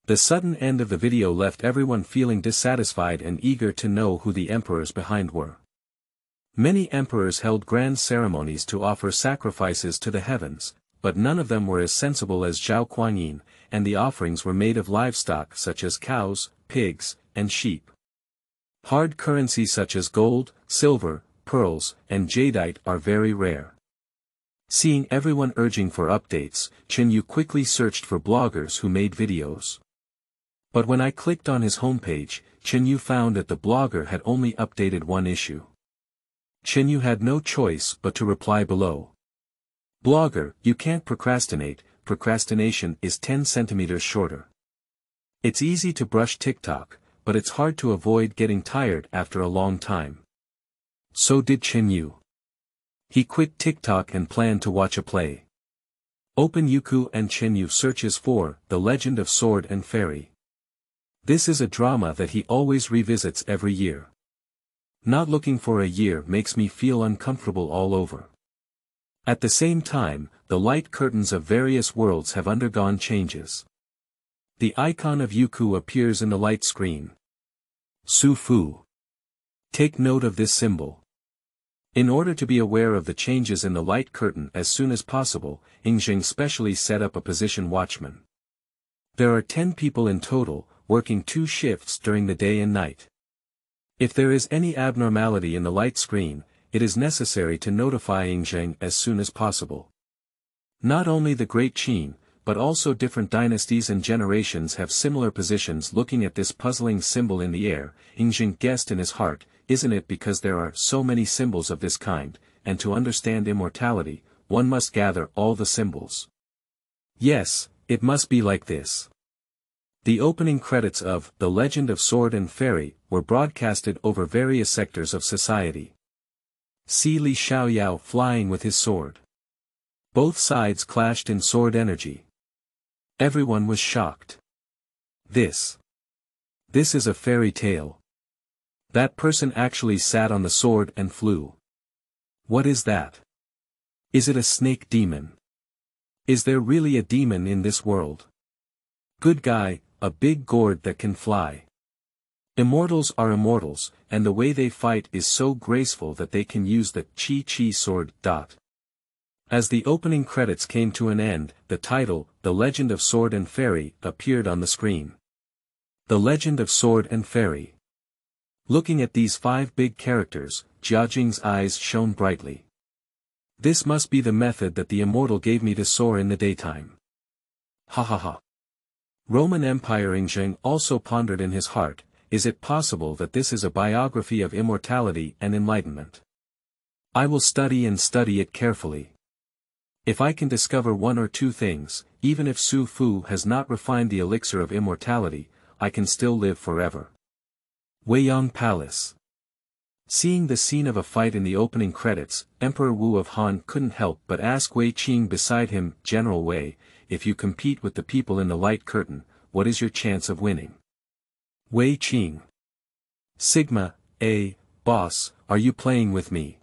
The sudden end of the video left everyone feeling dissatisfied and eager to know who the emperors behind were. Many emperors held grand ceremonies to offer sacrifices to the heavens, but none of them were as sensible as Zhao Kuangyin, and the offerings were made of livestock such as cows, pigs, and sheep. Hard currency such as gold, silver, pearls, and jadeite are very rare. Seeing everyone urging for updates, Chen Yu quickly searched for bloggers who made videos. But when I clicked on his homepage, Chen Yu found that the blogger had only updated one issue. Chen Yu had no choice but to reply below. Blogger, you can't procrastinate, procrastination is 10 centimeters shorter. It's easy to brush TikTok, but it's hard to avoid getting tired after a long time. So did Chen Yu. He quit TikTok and planned to watch a play. Open Youku and Chen Yu searches for The Legend of Sword and Fairy. This is a drama that he always revisits every year. Not looking for a year makes me feel uncomfortable all over. At the same time, the light curtains of various worlds have undergone changes. The icon of Youku appears in the light screen. Su Fu. Take note of this symbol. In order to be aware of the changes in the light curtain as soon as possible, Zheng specially set up a position watchman. There are 10 people in total, working 2 shifts during the day and night. If there is any abnormality in the light screen, it is necessary to notify Zheng as soon as possible. Not only the Great Qin, but also different dynasties and generations have similar positions. Looking at this puzzling symbol in the air, Zheng guessed in his heart, isn't it because there are so many symbols of this kind, and to understand immortality, one must gather all the symbols. Yes, it must be like this. The opening credits of The Legend of Sword and Fairy were broadcasted over various sectors of society. See Li Xiaoyao flying with his sword. Both sides clashed in sword energy. Everyone was shocked. This is a fairy tale. That person actually sat on the sword and flew. What is that? Is it a snake demon? Is there really a demon in this world? Good guy, a big gourd that can fly. Immortals are immortals, and the way they fight is so graceful that they can use the Qi sword. As the opening credits came to an end, the title, The Legend of Sword and Fairy, appeared on the screen. The Legend of Sword and Fairy. Looking at these 5 big characters, Jiajing's eyes shone brightly. This must be the method that the immortal gave me to soar in the daytime. Ha ha ha. Roman Empire. Zheng also pondered in his heart, is it possible that this is a biography of immortality and enlightenment? I will study and study it carefully. If I can discover one or two things, even if Su Fu has not refined the elixir of immortality, I can still live forever. Weiyang Palace. Seeing the scene of a fight in the opening credits, Emperor Wu of Han couldn't help but ask Wei Qing beside him, General Wei, if you compete with the people in the light curtain, what is your chance of winning? Wei Qing. Sigma, boss, are you playing with me?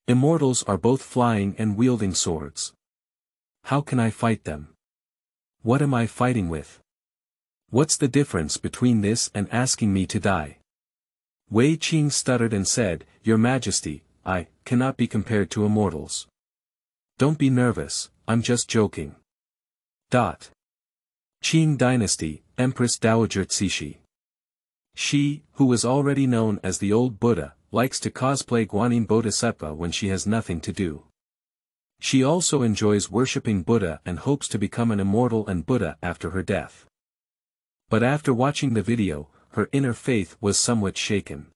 Immortals are both flying and wielding swords. How can I fight them? What am I fighting with? What's the difference between this and asking me to die? Wei Qing stuttered and said, Your Majesty, I cannot be compared to immortals. Don't be nervous, I'm just joking. Qing Dynasty, Empress Dowager Cixi. She, who was already known as the Old Buddha, likes to cosplay Guanyin Bodhisattva when she has nothing to do. She also enjoys worshipping Buddha and hopes to become an immortal and Buddha after her death. But after watching the video, her inner faith was somewhat shaken.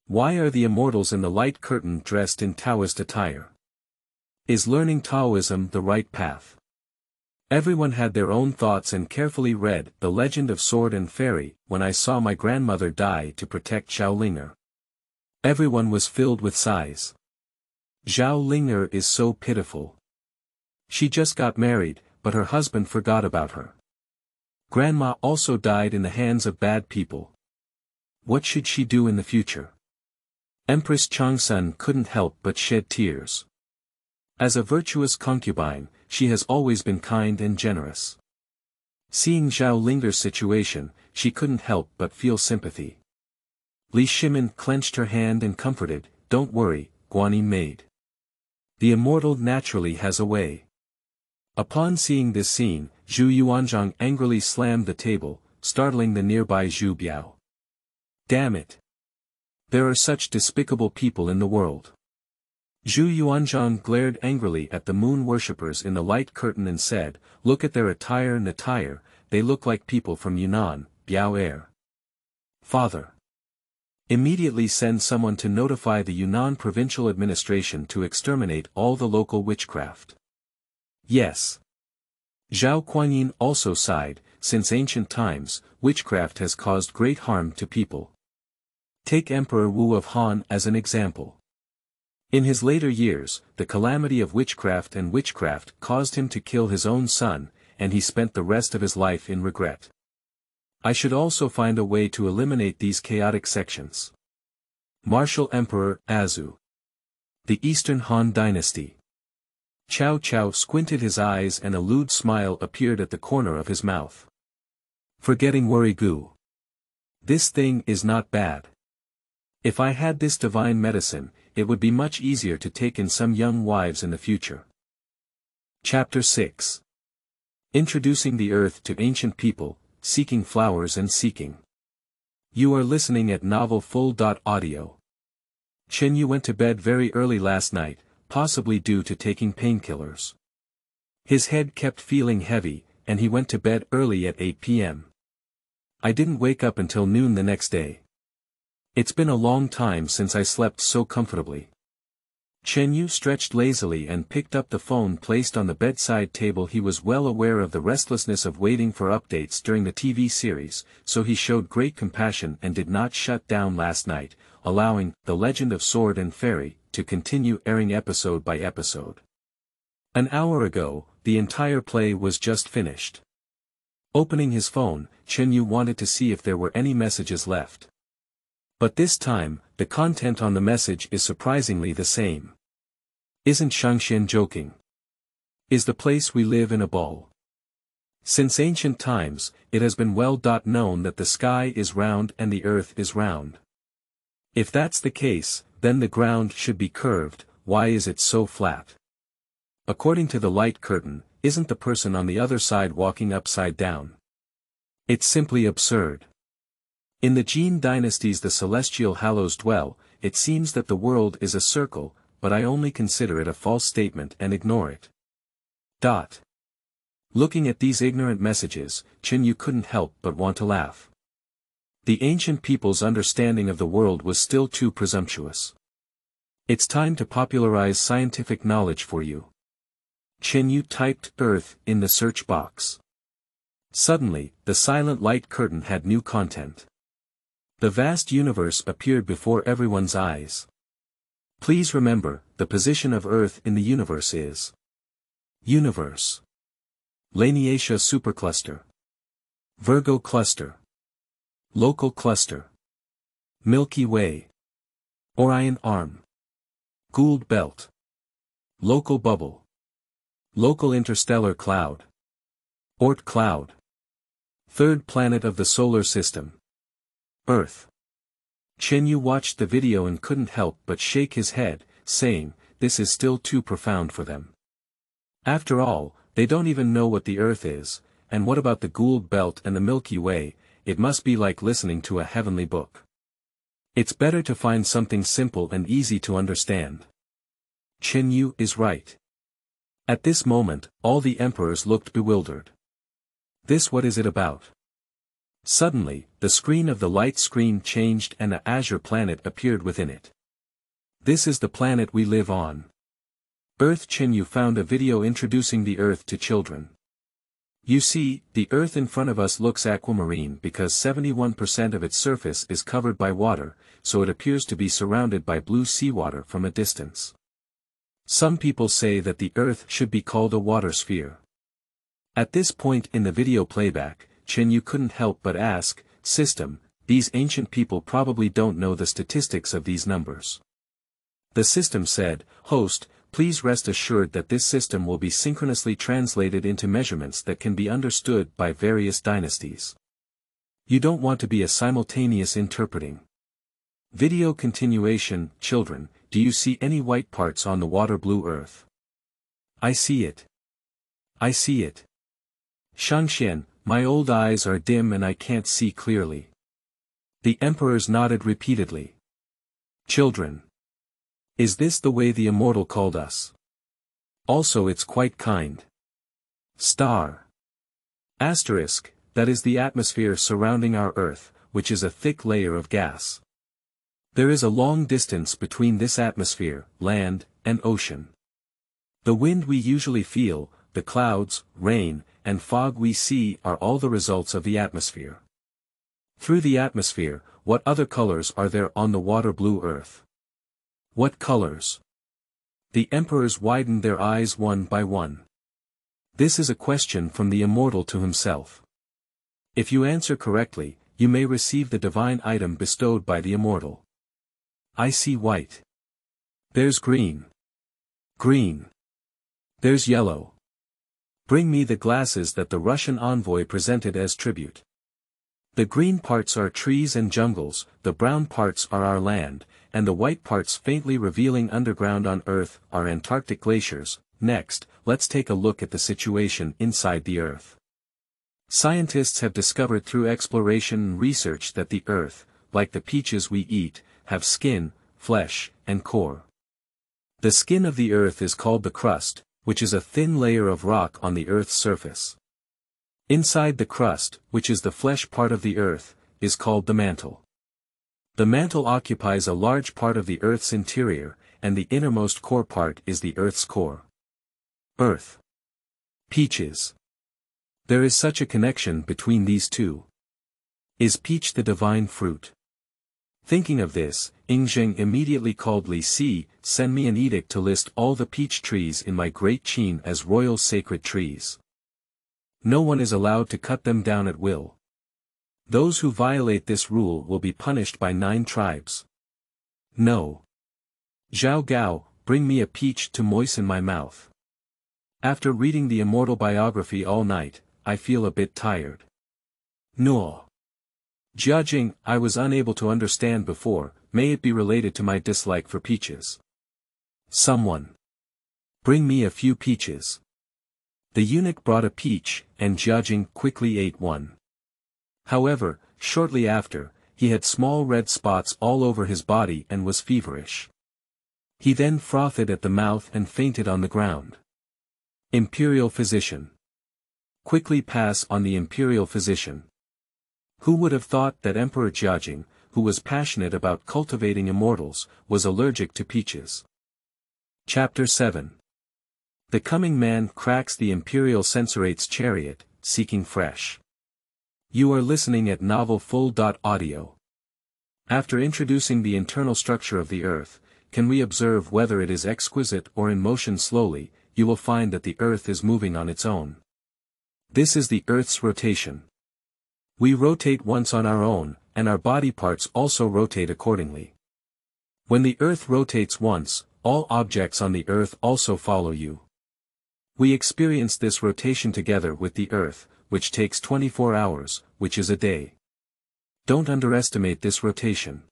Why are the immortals in the light curtain dressed in Taoist attire? Is learning Taoism the right path? Everyone had their own thoughts and carefully read The Legend of Sword and Fairy when I saw my grandmother die to protect Zhao Ling'er. Everyone was filled with sighs. Zhao Ling'er is so pitiful. She just got married, but her husband forgot about her. Grandma also died in the hands of bad people. What should she do in the future? Empress Changsun couldn't help but shed tears. As a virtuous concubine, she has always been kind and generous. Seeing Zhao Ling'er's situation, she couldn't help but feel sympathy. Li Shimin clenched her hand and comforted, Don't worry, Guanyin maid. The immortal naturally has a way. Upon seeing this scene, Zhu Yuanzhang angrily slammed the table, startling the nearby Zhu Biao. Damn it! There are such despicable people in the world. Zhu Yuanzhang glared angrily at the moon worshippers in the light curtain and said, Look at their attire and attire, they look like people from Yunnan, Biao Air. Father. Immediately send someone to notify the Yunnan provincial administration to exterminate all the local witchcraft. Yes. Zhao Kuangyin also sighed, since ancient times, witchcraft has caused great harm to people. Take Emperor Wu of Han as an example. In his later years, the calamity of witchcraft caused him to kill his own son, and he spent the rest of his life in regret. I should also find a way to eliminate these chaotic sections. Martial Emperor Azu. The Eastern Han Dynasty. Cao Cao squinted his eyes and a lewd smile appeared at the corner of his mouth. Forgetting worry goo. This thing is not bad. If I had this divine medicine, it would be much easier to take in some young wives in the future. Chapter 6. Introducing the Earth to Ancient People, Seeking Flowers and Seeking. You are listening at novelfull.audio. Chen Yu went to bed very early last night, possibly due to taking painkillers. His head kept feeling heavy, and he went to bed early at 8 p.m. I didn't wake up until noon the next day. It's been a long time since I slept so comfortably. Chen Yu stretched lazily and picked up the phone placed on the bedside table. He was well aware of the restlessness of waiting for updates during the TV series, so he showed great compassion and did not shut down last night, allowing The Legend of Sword and Fairy to continue airing episode by episode. An hour ago, the entire play was just finished. Opening his phone, Chen Yu wanted to see if there were any messages left. But this time, the content on the message is surprisingly the same. Isn't Shangxian joking? Is the place we live in a ball? Since ancient times, it has been well known that the sky is round and the earth is round. If that's the case, then the ground should be curved. Why is it so flat? According to the light curtain, isn't the person on the other side walking upside down? It's simply absurd. In the Qin dynasties the celestial hallows dwell, it seems that the world is a circle, but I only consider it a false statement and ignore it. Looking at these ignorant messages, Chen Yu couldn't help but want to laugh. The ancient people's understanding of the world was still too presumptuous. It's time to popularize scientific knowledge for you. Chen Yu typed Earth in the search box. Suddenly, the silent light curtain had new content. The vast universe appeared before everyone's eyes. Please remember, the position of Earth in the universe is Universe. Laniacia supercluster. Virgo cluster. Local cluster. Milky Way. Orion arm. Gould belt. Local bubble. Local interstellar cloud. Oort cloud. Third planet of the solar system. Earth. Chen Yu watched the video and couldn't help but shake his head, saying, this is still too profound for them. After all, they don't even know what the Earth is, and what about the Gould belt and the Milky Way? It must be like listening to a heavenly book. It's better to find something simple and easy to understand. Chen Yu is right. At this moment, all the emperors looked bewildered. This, what is it about? Suddenly, the screen of the light screen changed and an azure planet appeared within it. This is the planet we live on. Earth. Chen Yu found a video introducing the Earth to children. You see, the Earth in front of us looks aquamarine because 71% of its surface is covered by water, so it appears to be surrounded by blue seawater from a distance. Some people say that the Earth should be called a water sphere. At this point in the video playback, Chen Yu couldn't help but ask, System, these ancient people probably don't know the statistics of these numbers. The system said, Host, please rest assured that this system will be synchronously translated into measurements that can be understood by various dynasties. You don't want to be a simultaneous interpreting. Video continuation. Children, do you see any white parts on the water blue Earth? I see it. I see it. Shangxian, my old eyes are dim and I can't see clearly. The emperors nodded repeatedly. Children. Is this the way the immortal called us? Also it's quite kind. Star. Asterisk, that is the atmosphere surrounding our Earth, which is a thick layer of gas. There is a long distance between this atmosphere, land, and ocean. The wind we usually feel, the clouds, rain, and fog we see are all the results of the atmosphere. Through the atmosphere, what other colors are there on the water blue Earth? What colors? The emperors widened their eyes one by one. This is a question from the immortal to himself. If you answer correctly, you may receive the divine item bestowed by the immortal. I see white. There's green. Green. There's yellow. Bring me the glasses that the Russian envoy presented as tribute. The green parts are trees and jungles, the brown parts are our land, and the white parts faintly revealing underground on Earth are Antarctic glaciers. Next, let's take a look at the situation inside the Earth. Scientists have discovered through exploration and research that the Earth, like the peaches we eat, have skin, flesh, and core. The skin of the Earth is called the crust, which is a thin layer of rock on the Earth's surface. Inside the crust, which is the flesh part of the Earth, is called the mantle. The mantle occupies a large part of the Earth's interior, and the innermost core part is the Earth's core. Earth. Peaches. There is such a connection between these two. Is peach the divine fruit? Thinking of this, Zheng immediately called Li Si, send me an edict to list all the peach trees in my Great Qin as royal sacred trees. No one is allowed to cut them down at will. Those who violate this rule will be punished by 9 tribes. No. Zhao Gao, bring me a peach to moisten my mouth. After reading the immortal biography all night, I feel a bit tired. No. Jiajing, I was unable to understand before, may it be related to my dislike for peaches. Someone. Bring me a few peaches. The eunuch brought a peach, and Jiajing quickly ate one. However, shortly after, he had small red spots all over his body and was feverish. He then frothed at the mouth and fainted on the ground. Imperial physician. Quickly pass on the imperial physician. Who would have thought that Emperor Jiajing, who was passionate about cultivating immortals, was allergic to peaches? Chapter 7. The coming man cracks the Imperial Censorate's chariot, seeking fresh. You are listening at Novel Full.audio. After introducing the internal structure of the Earth, can we observe whether it is exquisite or in motion slowly, you will find that the Earth is moving on its own. This is the Earth's rotation. We rotate once on our own, and our body parts also rotate accordingly. When the Earth rotates once, all objects on the Earth also follow you. We experience this rotation together with the Earth, which takes 24 hours, which is a day. Don't underestimate this rotation.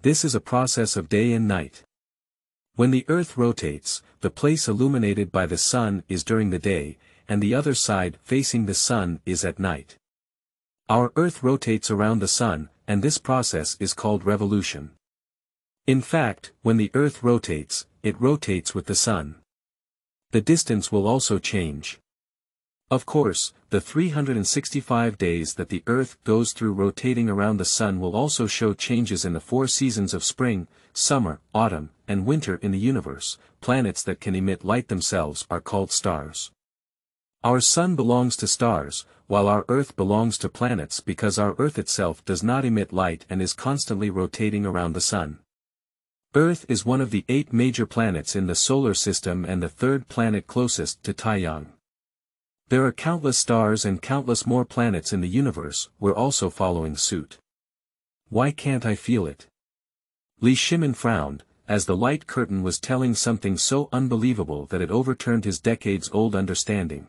This is a process of day and night. When the Earth rotates, the place illuminated by the sun is during the day, and the other side facing the sun is at night. Our Earth rotates around the sun, and this process is called revolution. In fact, when the Earth rotates, it rotates with the sun. The distance will also change. Of course, the 365 days that the Earth goes through rotating around the sun will also show changes in the 4 seasons of spring, summer, autumn, and winter in the universe. Planets that can emit light themselves are called stars. Our sun belongs to stars, while our Earth belongs to planets because our Earth itself does not emit light and is constantly rotating around the sun. Earth is one of the 8 major planets in the solar system and the 3rd planet closest to Taiyang. There are countless stars and countless more planets in the universe, we're also following suit. Why can't I feel it? Shimin frowned, as the light curtain was telling something so unbelievable that it overturned his decades-old understanding.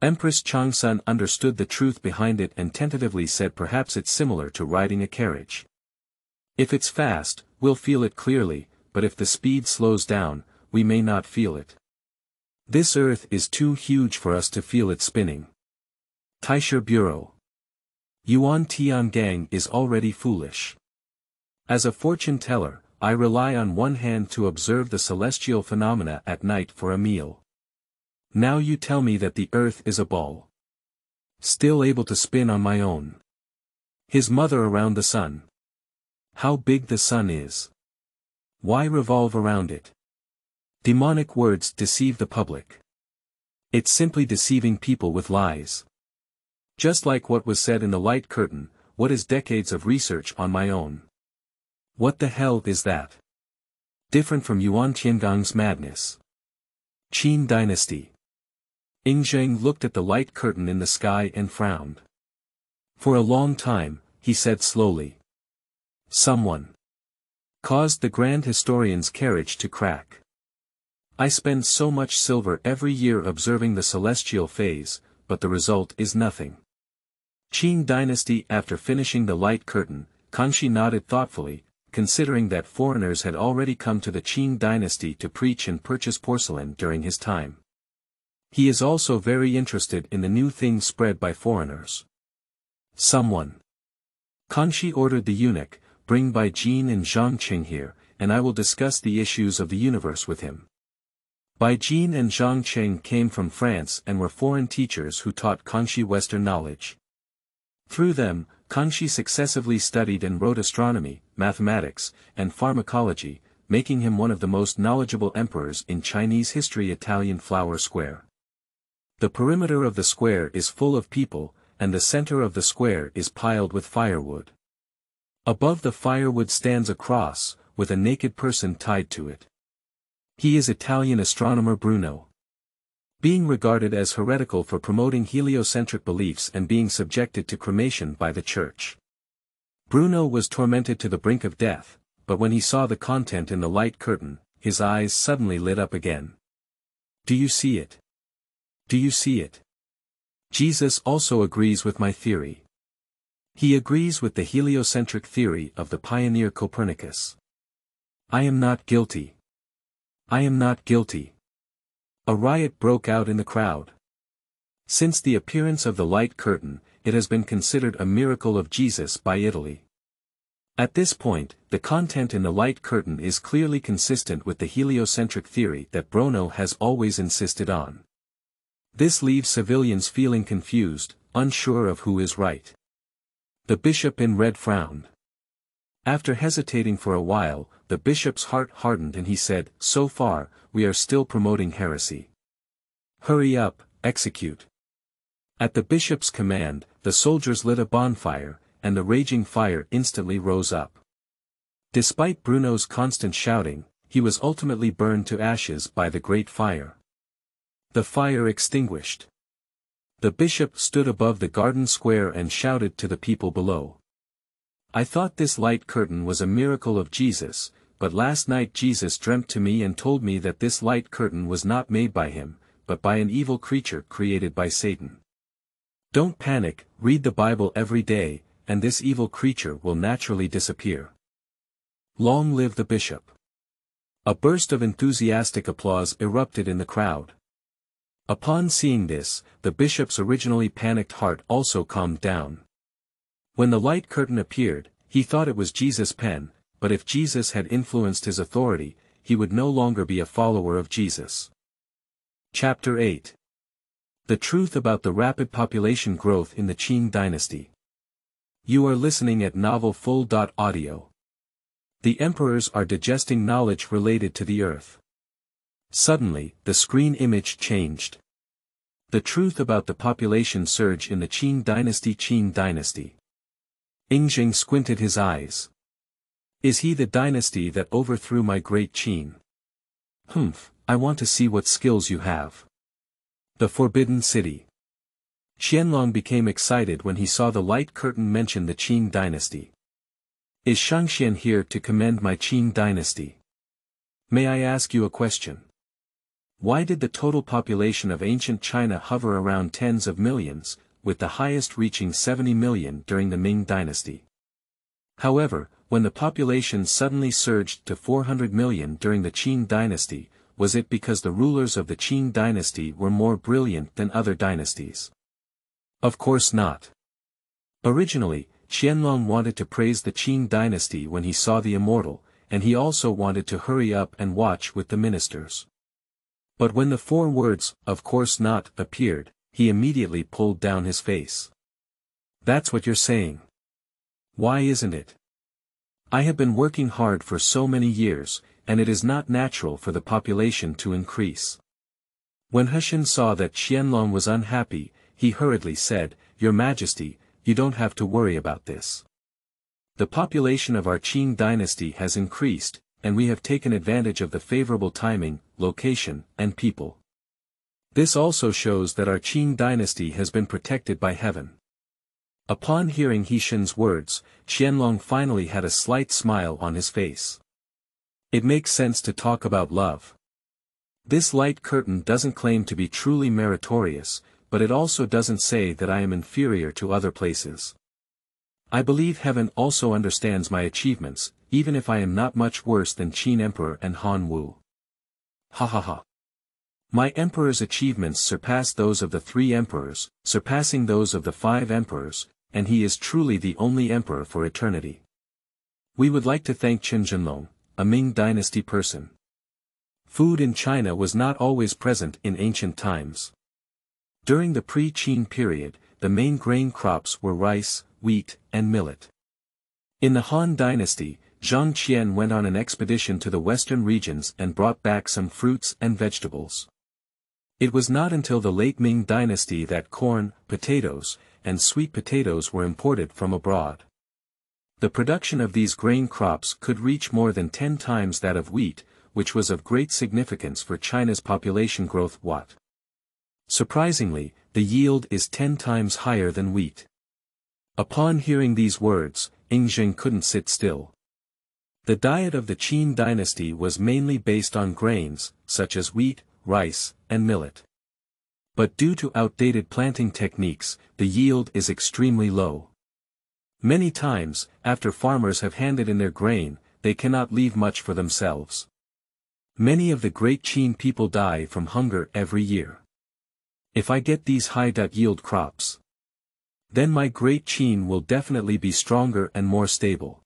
Empress Changsun understood the truth behind it and tentatively said perhaps it's similar to riding a carriage. If it's fast, we'll feel it clearly, but if the speed slows down, we may not feel it. This Earth is too huge for us to feel it spinning. Taisha Bureau. Yuan Tiangang is already foolish. As a fortune teller, I rely on one hand to observe the celestial phenomena at night for a meal. Now you tell me that the Earth is a ball. Still able to spin on my own. His mother around the sun. How big the sun is. Why revolve around it? Demonic words deceive the public. It's simply deceiving people with lies. Just like what was said in the light curtain, what is decades of research on my own? What the hell is that? Different from Yuan Tiangang's madness. Qin Dynasty. Zheng looked at the light curtain in the sky and frowned. For a long time, he said slowly. Someone caused the grand historian's carriage to crack. I spend so much silver every year observing the celestial phase, but the result is nothing. Qing Dynasty. After finishing the light curtain, Kangxi nodded thoughtfully, considering that foreigners had already come to the Qing Dynasty to preach and purchase porcelain during his time. He is also very interested in the new things spread by foreigners. Someone. Kangxi ordered the eunuch, bring Baijin and Zhang here, and I will discuss the issues of the universe with him. Baijin and Zhang came from France and were foreign teachers who taught Kangxi Western knowledge. Through them, Kangxi successively studied and wrote astronomy, mathematics, and pharmacology, making him one of the most knowledgeable emperors in Chinese history. Italian Flower Square. The perimeter of the square is full of people, and the center of the square is piled with firewood. Above the firewood stands a cross, with a naked person tied to it. He is Italian astronomer Bruno. Being regarded as heretical for promoting heliocentric beliefs and being subjected to cremation by the church. Bruno was tormented to the brink of death, but when he saw the content in the light curtain, his eyes suddenly lit up again. Do you see it? Do you see it? Jesus also agrees with my theory. He agrees with the heliocentric theory of the pioneer Copernicus. I am not guilty. I am not guilty. A riot broke out in the crowd. Since the appearance of the light curtain, it has been considered a miracle of Jesus by Italy. At this point, the content in the light curtain is clearly consistent with the heliocentric theory that Bruno has always insisted on. This leaves civilians feeling confused, unsure of who is right. The bishop in red frowned. After hesitating for a while, the bishop's heart hardened and he said, "So far, we are still promoting heresy. Hurry up, execute." At the bishop's command, the soldiers lit a bonfire, and the raging fire instantly rose up. Despite Bruno's constant shouting, he was ultimately burned to ashes by the great fire. The fire extinguished. The bishop stood above the garden square and shouted to the people below. "I thought this light curtain was a miracle of Jesus, but last night Jesus dreamt to me and told me that this light curtain was not made by him, but by an evil creature created by Satan. Don't panic, read the Bible every day, and this evil creature will naturally disappear. Long live the bishop." A burst of enthusiastic applause erupted in the crowd. Upon seeing this, the bishop's originally panicked heart also calmed down. When the light curtain appeared, he thought it was Jesus' pen, but if Jesus had influenced his authority, he would no longer be a follower of Jesus. Chapter 8. The truth about the rapid population growth in the Qing dynasty. You are listening at novelfull.audio. The emperors are digesting knowledge related to the earth. Suddenly, the screen image changed. The truth about the population surge in the Qing dynasty. Ying squinted his eyes. Is he the dynasty that overthrew my Great Qin? I want to see what skills you have. The Forbidden City. Qianlong became excited when he saw the light curtain mention the Qing dynasty. Is Shangxian here to commend my Qing dynasty? May I ask you a question? Why did the total population of ancient China hover around tens of millions, with the highest reaching 70 million during the Ming dynasty? However, when the population suddenly surged to 400 million during the Qing dynasty, was it because the rulers of the Qing dynasty were more brilliant than other dynasties? Of course not. Originally, Qianlong wanted to praise the Qing dynasty when he saw the immortal, and he also wanted to hurry up and watch with the ministers. But when the 4 words, "of course not," appeared, he immediately pulled down his face. That's what you're saying. Why isn't it? I have been working hard for so many years, and it is not natural for the population to increase. When Hsien saw that Qianlong was unhappy, he hurriedly said, "Your Majesty, you don't have to worry about this. The population of our Qing dynasty has increased, and we have taken advantage of the favorable timing, location, and people. This also shows that our Qing dynasty has been protected by heaven." Upon hearing Hsien's words, Qianlong finally had a slight smile on his face. It makes sense to talk about love. This light curtain doesn't claim to be truly meritorious, but it also doesn't say that I am inferior to other places. I believe heaven also understands my achievements, even if I am not much worse than Qin Emperor and Han Wu. Ha ha ha. My emperor's achievements surpass those of the 3 emperors, surpassing those of the 5 emperors, and he is truly the only emperor for eternity. We would like to thank Censorate, a Ming dynasty person. Food in China was not always present in ancient times. During the pre-Qin period, the main grain crops were rice, wheat, and millet. In the Han dynasty, Zhang Qian went on an expedition to the western regions and brought back some fruits and vegetables. It was not until the late Ming dynasty that corn, potatoes, and sweet potatoes were imported from abroad. The production of these grain crops could reach more than 10 times that of wheat, which was of great significance for China's population growth. Surprisingly, the yield is 10 times higher than wheat. Upon hearing these words, Ying couldn't sit still. The diet of the Qin dynasty was mainly based on grains, such as wheat, rice, and millet. But due to outdated planting techniques, the yield is extremely low. Many times, after farmers have handed in their grain, they cannot leave much for themselves. Many of the Great Qin people die from hunger every year. If I get these high-yield crops, then my Great Qin will definitely be stronger and more stable.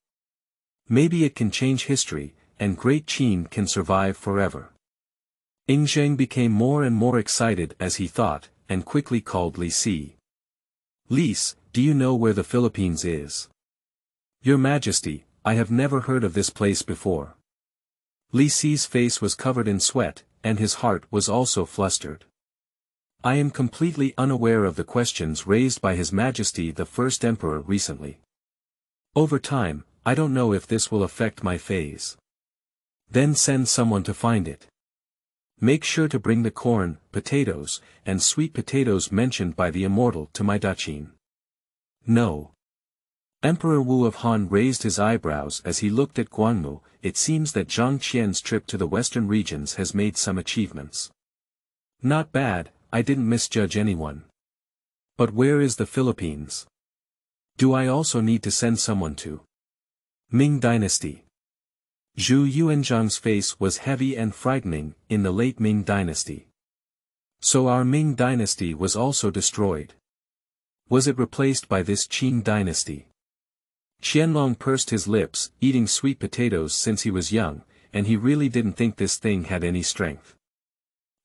Maybe it can change history, and Great Qin can survive forever. Ying became more and more excited as he thought, and quickly called Li Si. "Lise, do you know where the Philippines is?" "Your Majesty, I have never heard of this place before. Li Si's face was covered in sweat, and his heart was also flustered. I am completely unaware of the questions raised by His Majesty the First Emperor recently. Over time, I don't know if this will affect my phase. Then send someone to find it. Make sure to bring the corn, potatoes, and sweet potatoes mentioned by the immortal to my Daqin. No. Emperor Wu of Han raised his eyebrows as he looked at Guangmu. It seems that Zhang Qian's trip to the western regions has made some achievements. Not bad, I didn't misjudge anyone. But where is the Philippines? Do I also need to send someone to Ming Dynasty? Zhu Yuanzhang's face was heavy and frightening in the late Ming Dynasty. So our Ming Dynasty was also destroyed. Was it replaced by this Qing Dynasty? Qianlong pursed his lips, eating sweet potatoes since he was young, and he really didn't think this thing had any strength.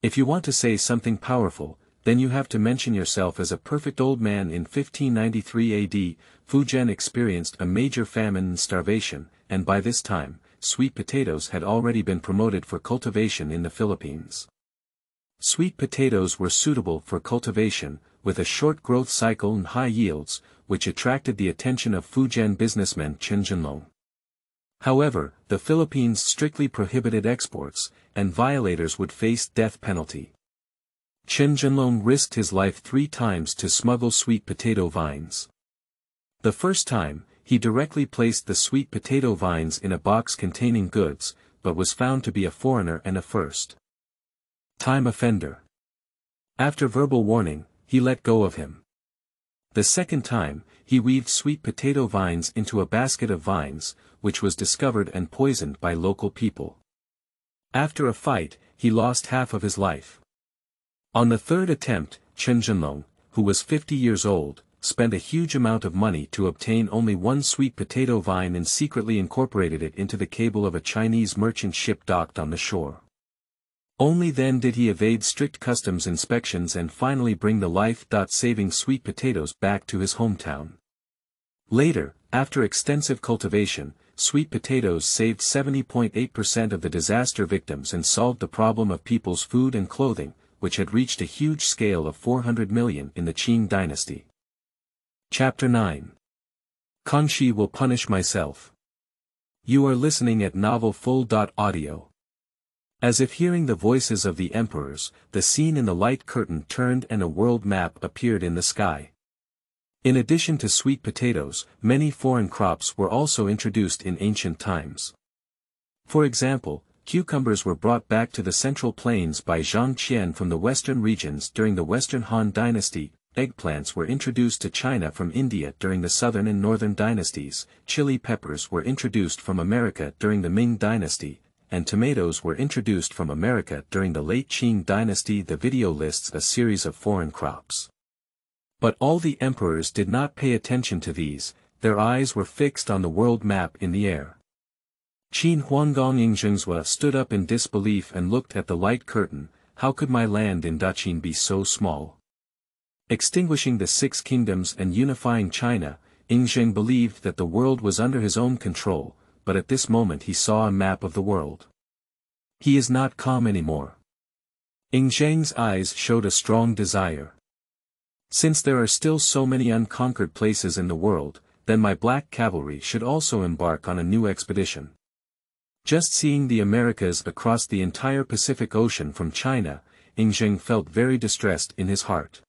If you want to say something powerful, then you have to mention yourself as a perfect old man. In 1593 AD, Fujian experienced a major famine and starvation, and by this time, sweet potatoes had already been promoted for cultivation in the Philippines. Sweet potatoes were suitable for cultivation, with a short growth cycle and high yields, which attracted the attention of Fujian businessman Censorate. However, the Philippines strictly prohibited exports, and violators would face death penalty. Censorate risked his life 3 times to smuggle sweet potato vines. The first time, he directly placed the sweet potato vines in a box containing goods, but was found to be a foreigner and a first-time offender. After verbal warning, he let go of him. The second time, he weaved sweet potato vines into a basket of vines, which was discovered and poisoned by local people. After a fight, he lost half of his life. On the third attempt, Censorate, who was 50 years old, spent a huge amount of money to obtain only 1 sweet potato vine and secretly incorporated it into the cable of a Chinese merchant ship docked on the shore. Only then did he evade strict customs inspections and finally bring the life-saving sweet potatoes back to his hometown. Later, after extensive cultivation, sweet potatoes saved 70.8% of the disaster victims and solved the problem of people's food and clothing, which had reached a huge scale of 400 million in the Qing dynasty. Chapter 9. Kangxi will punish myself. You are listening at novelfull.audio. As if hearing the voices of the emperors, the scene in the light curtain turned and a world map appeared in the sky. In addition to sweet potatoes, many foreign crops were also introduced in ancient times. For example, cucumbers were brought back to the central plains by Zhang Qian from the western regions during the Western Han Dynasty, eggplants were introduced to China from India during the southern and northern dynasties, chili peppers were introduced from America during the Ming Dynasty, and tomatoes were introduced from America during the late Qing Dynasty. The video lists a series of foreign crops. But all the emperors did not pay attention to these, their eyes were fixed on the world map in the air. Qin Huanggang Yingzhengzhua stood up in disbelief and looked at the light curtain. How could my land in Daqin be so small? Extinguishing the 6 kingdoms and unifying China, Yingzheng believed that the world was under his own control, but at this moment he saw a map of the world. He is not calm anymore. Yingzheng's eyes showed a strong desire. Since there are still so many unconquered places in the world, then my black cavalry should also embark on a new expedition. Just seeing the Americas across the entire Pacific Ocean from China, Yingzheng felt very distressed in his heart.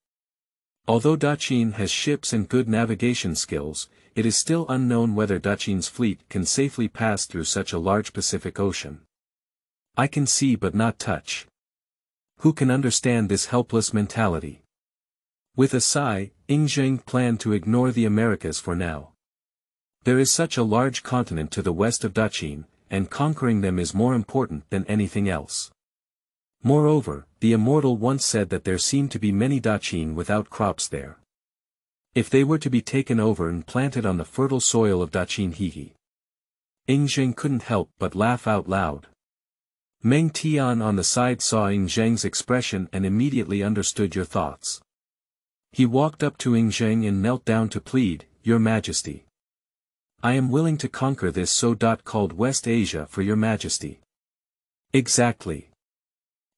Although Daqin has ships and good navigation skills, it is still unknown whether Daqin's fleet can safely pass through such a large Pacific Ocean. I can see but not touch. Who can understand this helpless mentality? With a sigh, Yingzheng planned to ignore the Americas for now. There is such a large continent to the west of Daqin, and conquering them is more important than anything else. Moreover, the immortal once said that there seemed to be many Daqin without crops there. If they were to be taken over and planted on the fertile soil of Daqin Hehe. Yingzheng couldn't help but laugh out loud. Meng Tian on the side saw Yingzheng's expression and immediately understood your thoughts. He walked up to Yingzheng and knelt down to plead, Your Majesty. I am willing to conquer this so-called West Asia for your majesty. Exactly.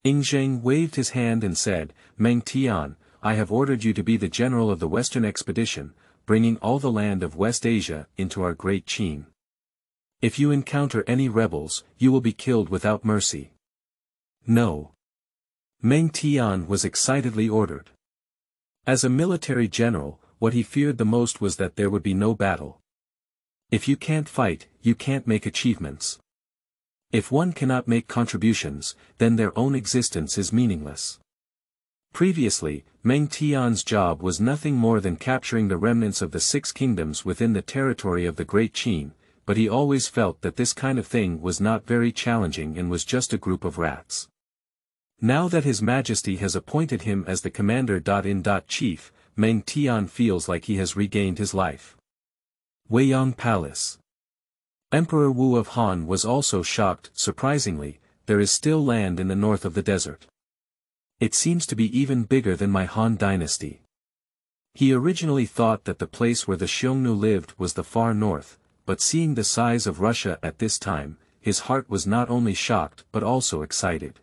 Zheng waved his hand and said, Meng Tian, I have ordered you to be the general of the Western expedition, bringing all the land of West Asia into our Great Qin. If you encounter any rebels, you will be killed without mercy. No. Meng Tian was excitedly ordered. As a military general, what he feared the most was that there would be no battle. If you can't fight, you can't make achievements. If one cannot make contributions, then their own existence is meaningless. Previously, Meng Tian's job was nothing more than capturing the remnants of the 6 kingdoms within the territory of the Great Qin, but he always felt that this kind of thing was not very challenging and was just a group of rats. Now that His Majesty has appointed him as the commander-in-chief, Meng Tian feels like he has regained his life. Weiyang Palace. Emperor Wu of Han was also shocked. Surprisingly, there is still land in the north of the desert. It seems to be even bigger than my Han dynasty. He originally thought that the place where the Xiongnu lived was the far north, but seeing the size of Russia at this time, his heart was not only shocked but also excited.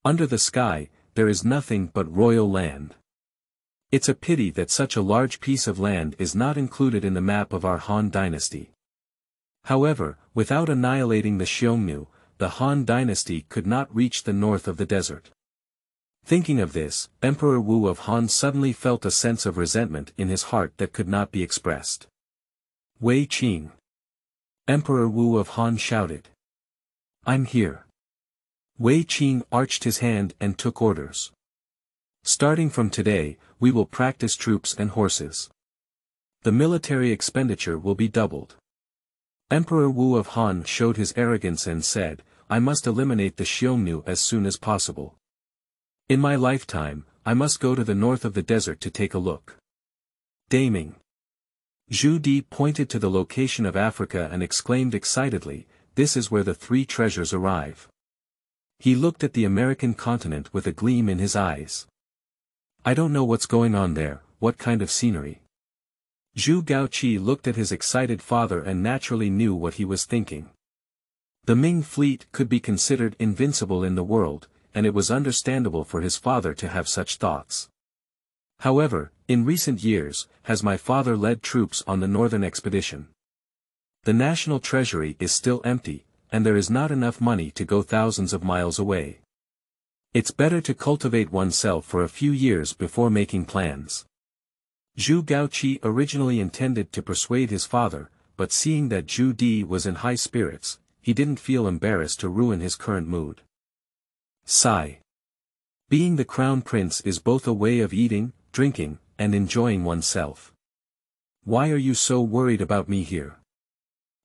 Under the sky, there is nothing but royal land. It's a pity that such a large piece of land is not included in the map of our Han dynasty. However, without annihilating the Xiongnu, the Han dynasty could not reach the north of the desert. Thinking of this, Emperor Wu of Han suddenly felt a sense of resentment in his heart that could not be expressed. Wei Qing. Emperor Wu of Han shouted. I'm here. Wei Qing arched his hand and took orders. Starting from today, we will practice troops and horses. The military expenditure will be doubled. Emperor Wu of Han showed his arrogance and said, I must eliminate the Xiongnu as soon as possible. In my lifetime, I must go to the north of the desert to take a look. Daming. Zhu Di pointed to the location of Africa and exclaimed excitedly, this is where the 3 treasures arrive. He looked at the American continent with a gleam in his eyes. I don't know what's going on there, what kind of scenery. Zhu Gaoqi looked at his excited father and naturally knew what he was thinking. The Ming fleet could be considered invincible in the world, and it was understandable for his father to have such thoughts. However, in recent years, has my father led troops on the northern expedition. The national treasury is still empty, and there is not enough money to go thousands of miles away. It's better to cultivate oneself for a few years before making plans. Zhu Gaoqi originally intended to persuade his father, but seeing that Zhu Di was in high spirits, he didn't feel embarrassed to ruin his current mood. Sigh. Being the crown prince is both a way of eating, drinking, and enjoying oneself. Why are you so worried about me here?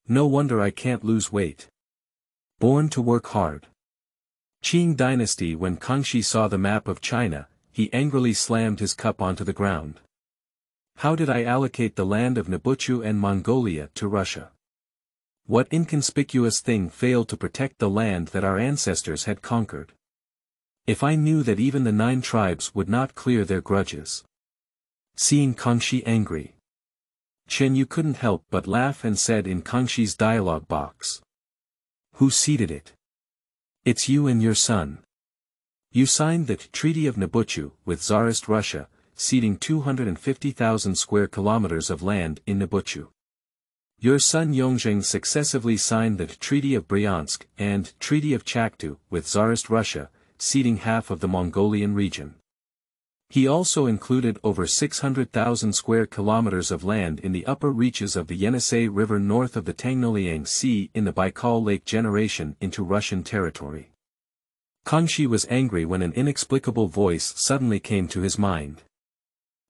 No wonder I can't lose weight. Born to work hard. Qing dynasty. When Kangxi saw the map of China, he angrily slammed his cup onto the ground. How did I allocate the land of Nabutchu and Mongolia to Russia? What inconspicuous thing failed to protect the land that our ancestors had conquered? If I knew that even the 9 tribes would not clear their grudges. Seeing Kangxi angry, Chen Yu couldn't help but laugh and said in Kangxi's dialogue box. Who seeded it? It's you and your son. You signed the Treaty of Nabutchu with Tsarist Russia, ceding 250,000 square kilometers of land in Nabutchu. Your son Yongzheng successively signed the Treaty of Bryansk and Treaty of Chaktu with Tsarist Russia, ceding half of the Mongolian region. He also included over 600,000 square kilometers of land in the upper reaches of the Yenisei River north of the Tangnoliang Sea in the Baikal Lake generation into Russian territory. Kangxi was angry when an inexplicable voice suddenly came to his mind.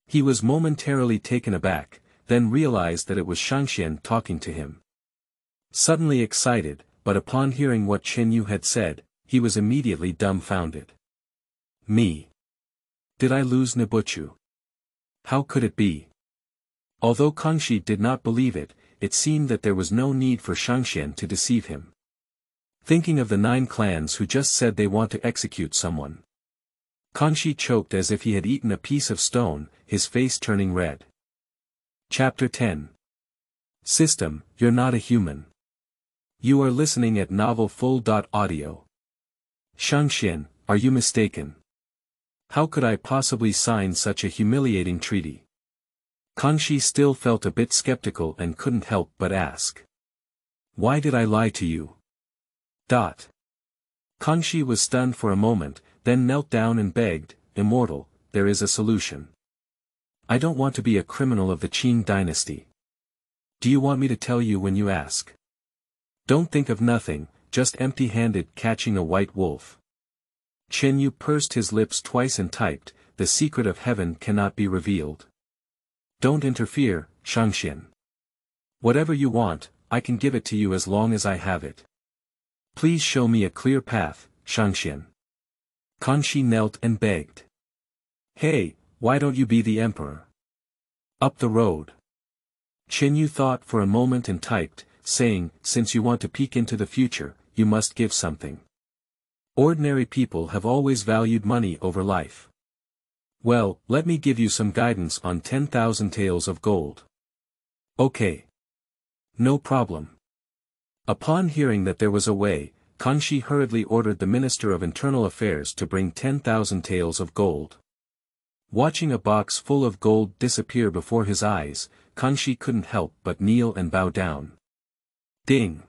He was momentarily taken aback, then realized that it was Shangxian talking to him. Suddenly excited, but upon hearing what Chen Yu had said, he was immediately dumbfounded. Me? Did I lose Nabutchu? How could it be? Although Kangxi did not believe it, it seemed that there was no need for Shangxian to deceive him. Thinking of the 9 clans who just said they want to execute someone. Kangxi choked as if he had eaten a piece of stone, his face turning red. Chapter 10. System, you're not a human. You are listening at novel full.audio. Shangxian, are you mistaken? How could I possibly sign such a humiliating treaty? Kangxi still felt a bit skeptical and couldn't help but ask. Why did I lie to you? Kangxi was stunned for a moment, then knelt down and begged, Immortal, there is a solution. I don't want to be a criminal of the Qing dynasty. Do you want me to tell you when you ask? Don't think of nothing, just empty-handed catching a white wolf. Chen Yu pursed his lips twice and typed, the secret of heaven cannot be revealed. Don't interfere, Shangxian. Whatever you want, I can give it to you as long as I have it. Please show me a clear path, Shangxian. Kangxi knelt and begged. Hey, why don't you be the emperor? Up the road. Chen Yu thought for a moment and typed, saying, since you want to peek into the future, you must give something. Ordinary people have always valued money over life. Well, let me give you some guidance on 10,000 taels of gold. Okay. No problem. Upon hearing that there was a way, Kangxi hurriedly ordered the Minister of Internal Affairs to bring 10,000 taels of gold. Watching a box full of gold disappear before his eyes, Kangxi couldn't help but kneel and bow down. Ding!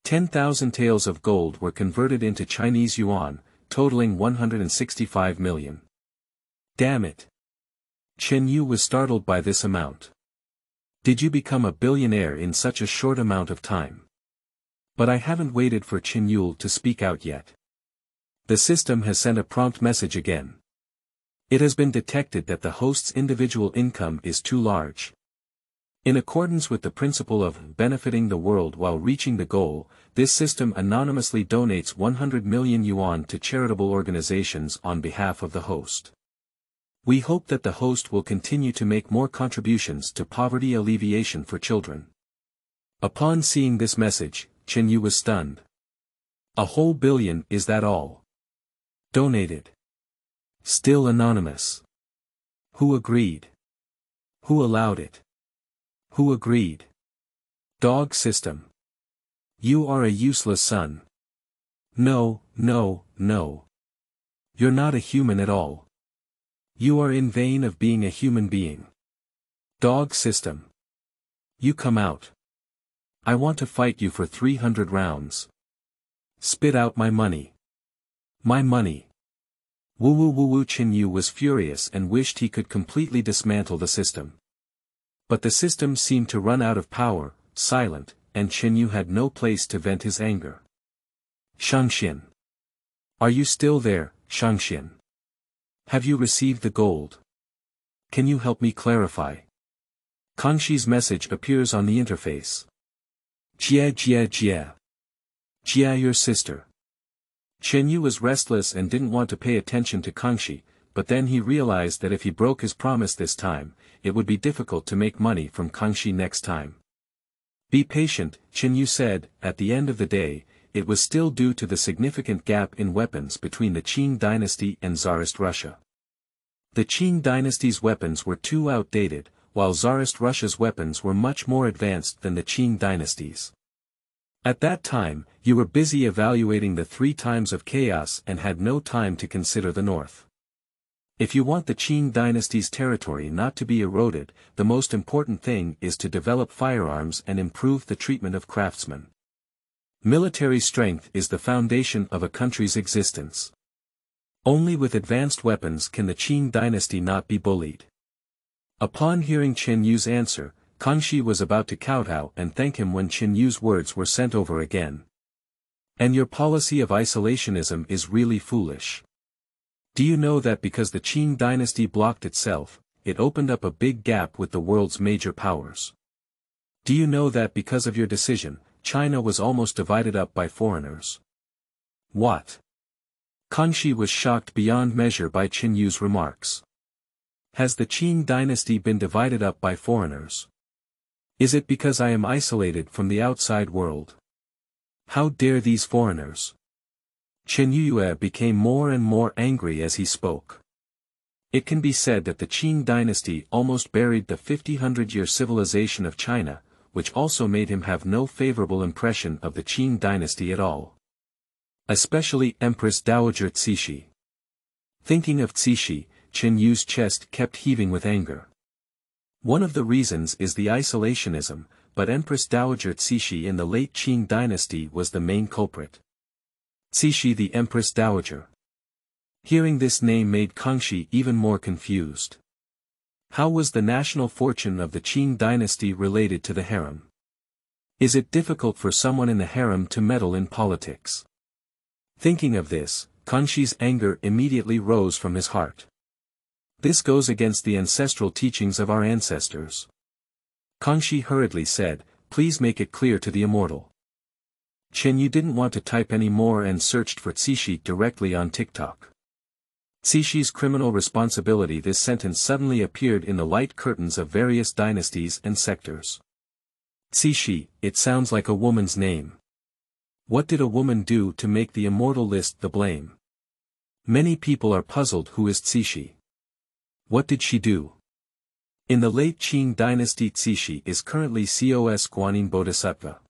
10,000 taels of gold were converted into Chinese yuan, totaling 165 million. Damn it! Chen Yu was startled by this amount. Did you become a billionaire in such a short amount of time? But I haven't waited for Chen Yu to speak out yet. The system has sent a prompt message again. It has been detected that the host's individual income is too large. In accordance with the principle of benefiting the world while reaching the goal, this system anonymously donates 100 million yuan to charitable organizations on behalf of the host. We hope that the host will continue to make more contributions to poverty alleviation for children. Upon seeing this message, Chen Yu was stunned. A whole billion, is that all? Donated. Still anonymous. Who agreed? Who allowed it? Who agreed? Dog system. You are a useless son. No, no, no. You're not a human at all. You are in vain of being a human being. Dog system. You come out. I want to fight you for 300 rounds. Spit out my money. My money. Woo woo woo woo. Chen Yu was furious and wished he could completely dismantle the system. But the system seemed to run out of power, silent, and Chen Yu had no place to vent his anger. Shangxian. Are you still there, Shangxian? Have you received the gold? Can you help me clarify? Kangxi's message appears on the interface. Jia. Jia, your sister. Chen Yu was restless and didn't want to pay attention to Kangxi, but then he realized that if he broke his promise this time, it would be difficult to make money from Kangxi next time. Be patient, Chen Yu said. At the end of the day, it was still due to the significant gap in weapons between the Qing dynasty and Tsarist Russia. The Qing dynasty's weapons were too outdated, while Tsarist Russia's weapons were much more advanced than the Qing dynasty's. At that time, you were busy evaluating the 3 times of chaos and had no time to consider the north. If you want the Qing dynasty's territory not to be eroded, the most important thing is to develop firearms and improve the treatment of craftsmen. Military strength is the foundation of a country's existence. Only with advanced weapons can the Qing dynasty not be bullied. Upon hearing Chen Yu's answer, Kangxi was about to kowtow and thank him when Chen Yu's words were sent over again. And your policy of isolationism is really foolish. Do you know that because the Qing dynasty blocked itself, it opened up a big gap with the world's major powers? Do you know that because of your decision, China was almost divided up by foreigners? What? Kangxi was shocked beyond measure by Chen Yu's remarks. Has the Qing dynasty been divided up by foreigners? Is it because I am isolated from the outside world? How dare these foreigners? Chen Yu became more and more angry as he spoke. It can be said that the Qing dynasty almost buried the 50-100-year civilization of China, which also made him have no favorable impression of the Qing dynasty at all. Especially Empress Dowager Cixi. Thinking of Cixi, Chen Yu's chest kept heaving with anger. One of the reasons is the isolationism, but Empress Dowager Cixi in the late Qing dynasty was the main culprit. Cixi the Empress Dowager. Hearing this name made Kangxi even more confused. How was the national fortune of the Qing dynasty related to the harem? Is it difficult for someone in the harem to meddle in politics? Thinking of this, Kangxi's anger immediately rose from his heart. This goes against the ancestral teachings of our ancestors. Kangxi hurriedly said, "Please make it clear to the immortal." Chen Yu didn't want to type any more and searched for Cixi directly on TikTok. Cixi's criminal responsibility. This sentence suddenly appeared in the light curtains of various dynasties and sectors. Cixi, it sounds like a woman's name. What did a woman do to make the immortal list the blame? Many people are puzzled who is Cixi. What did she do? In the late Qing dynasty Cixi is currently Cos Guanyin Bodhisattva.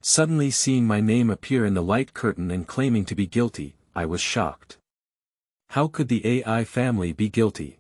Suddenly seeing my name appear in the light curtain and claiming to be guilty, I was shocked. How could the AI family be guilty?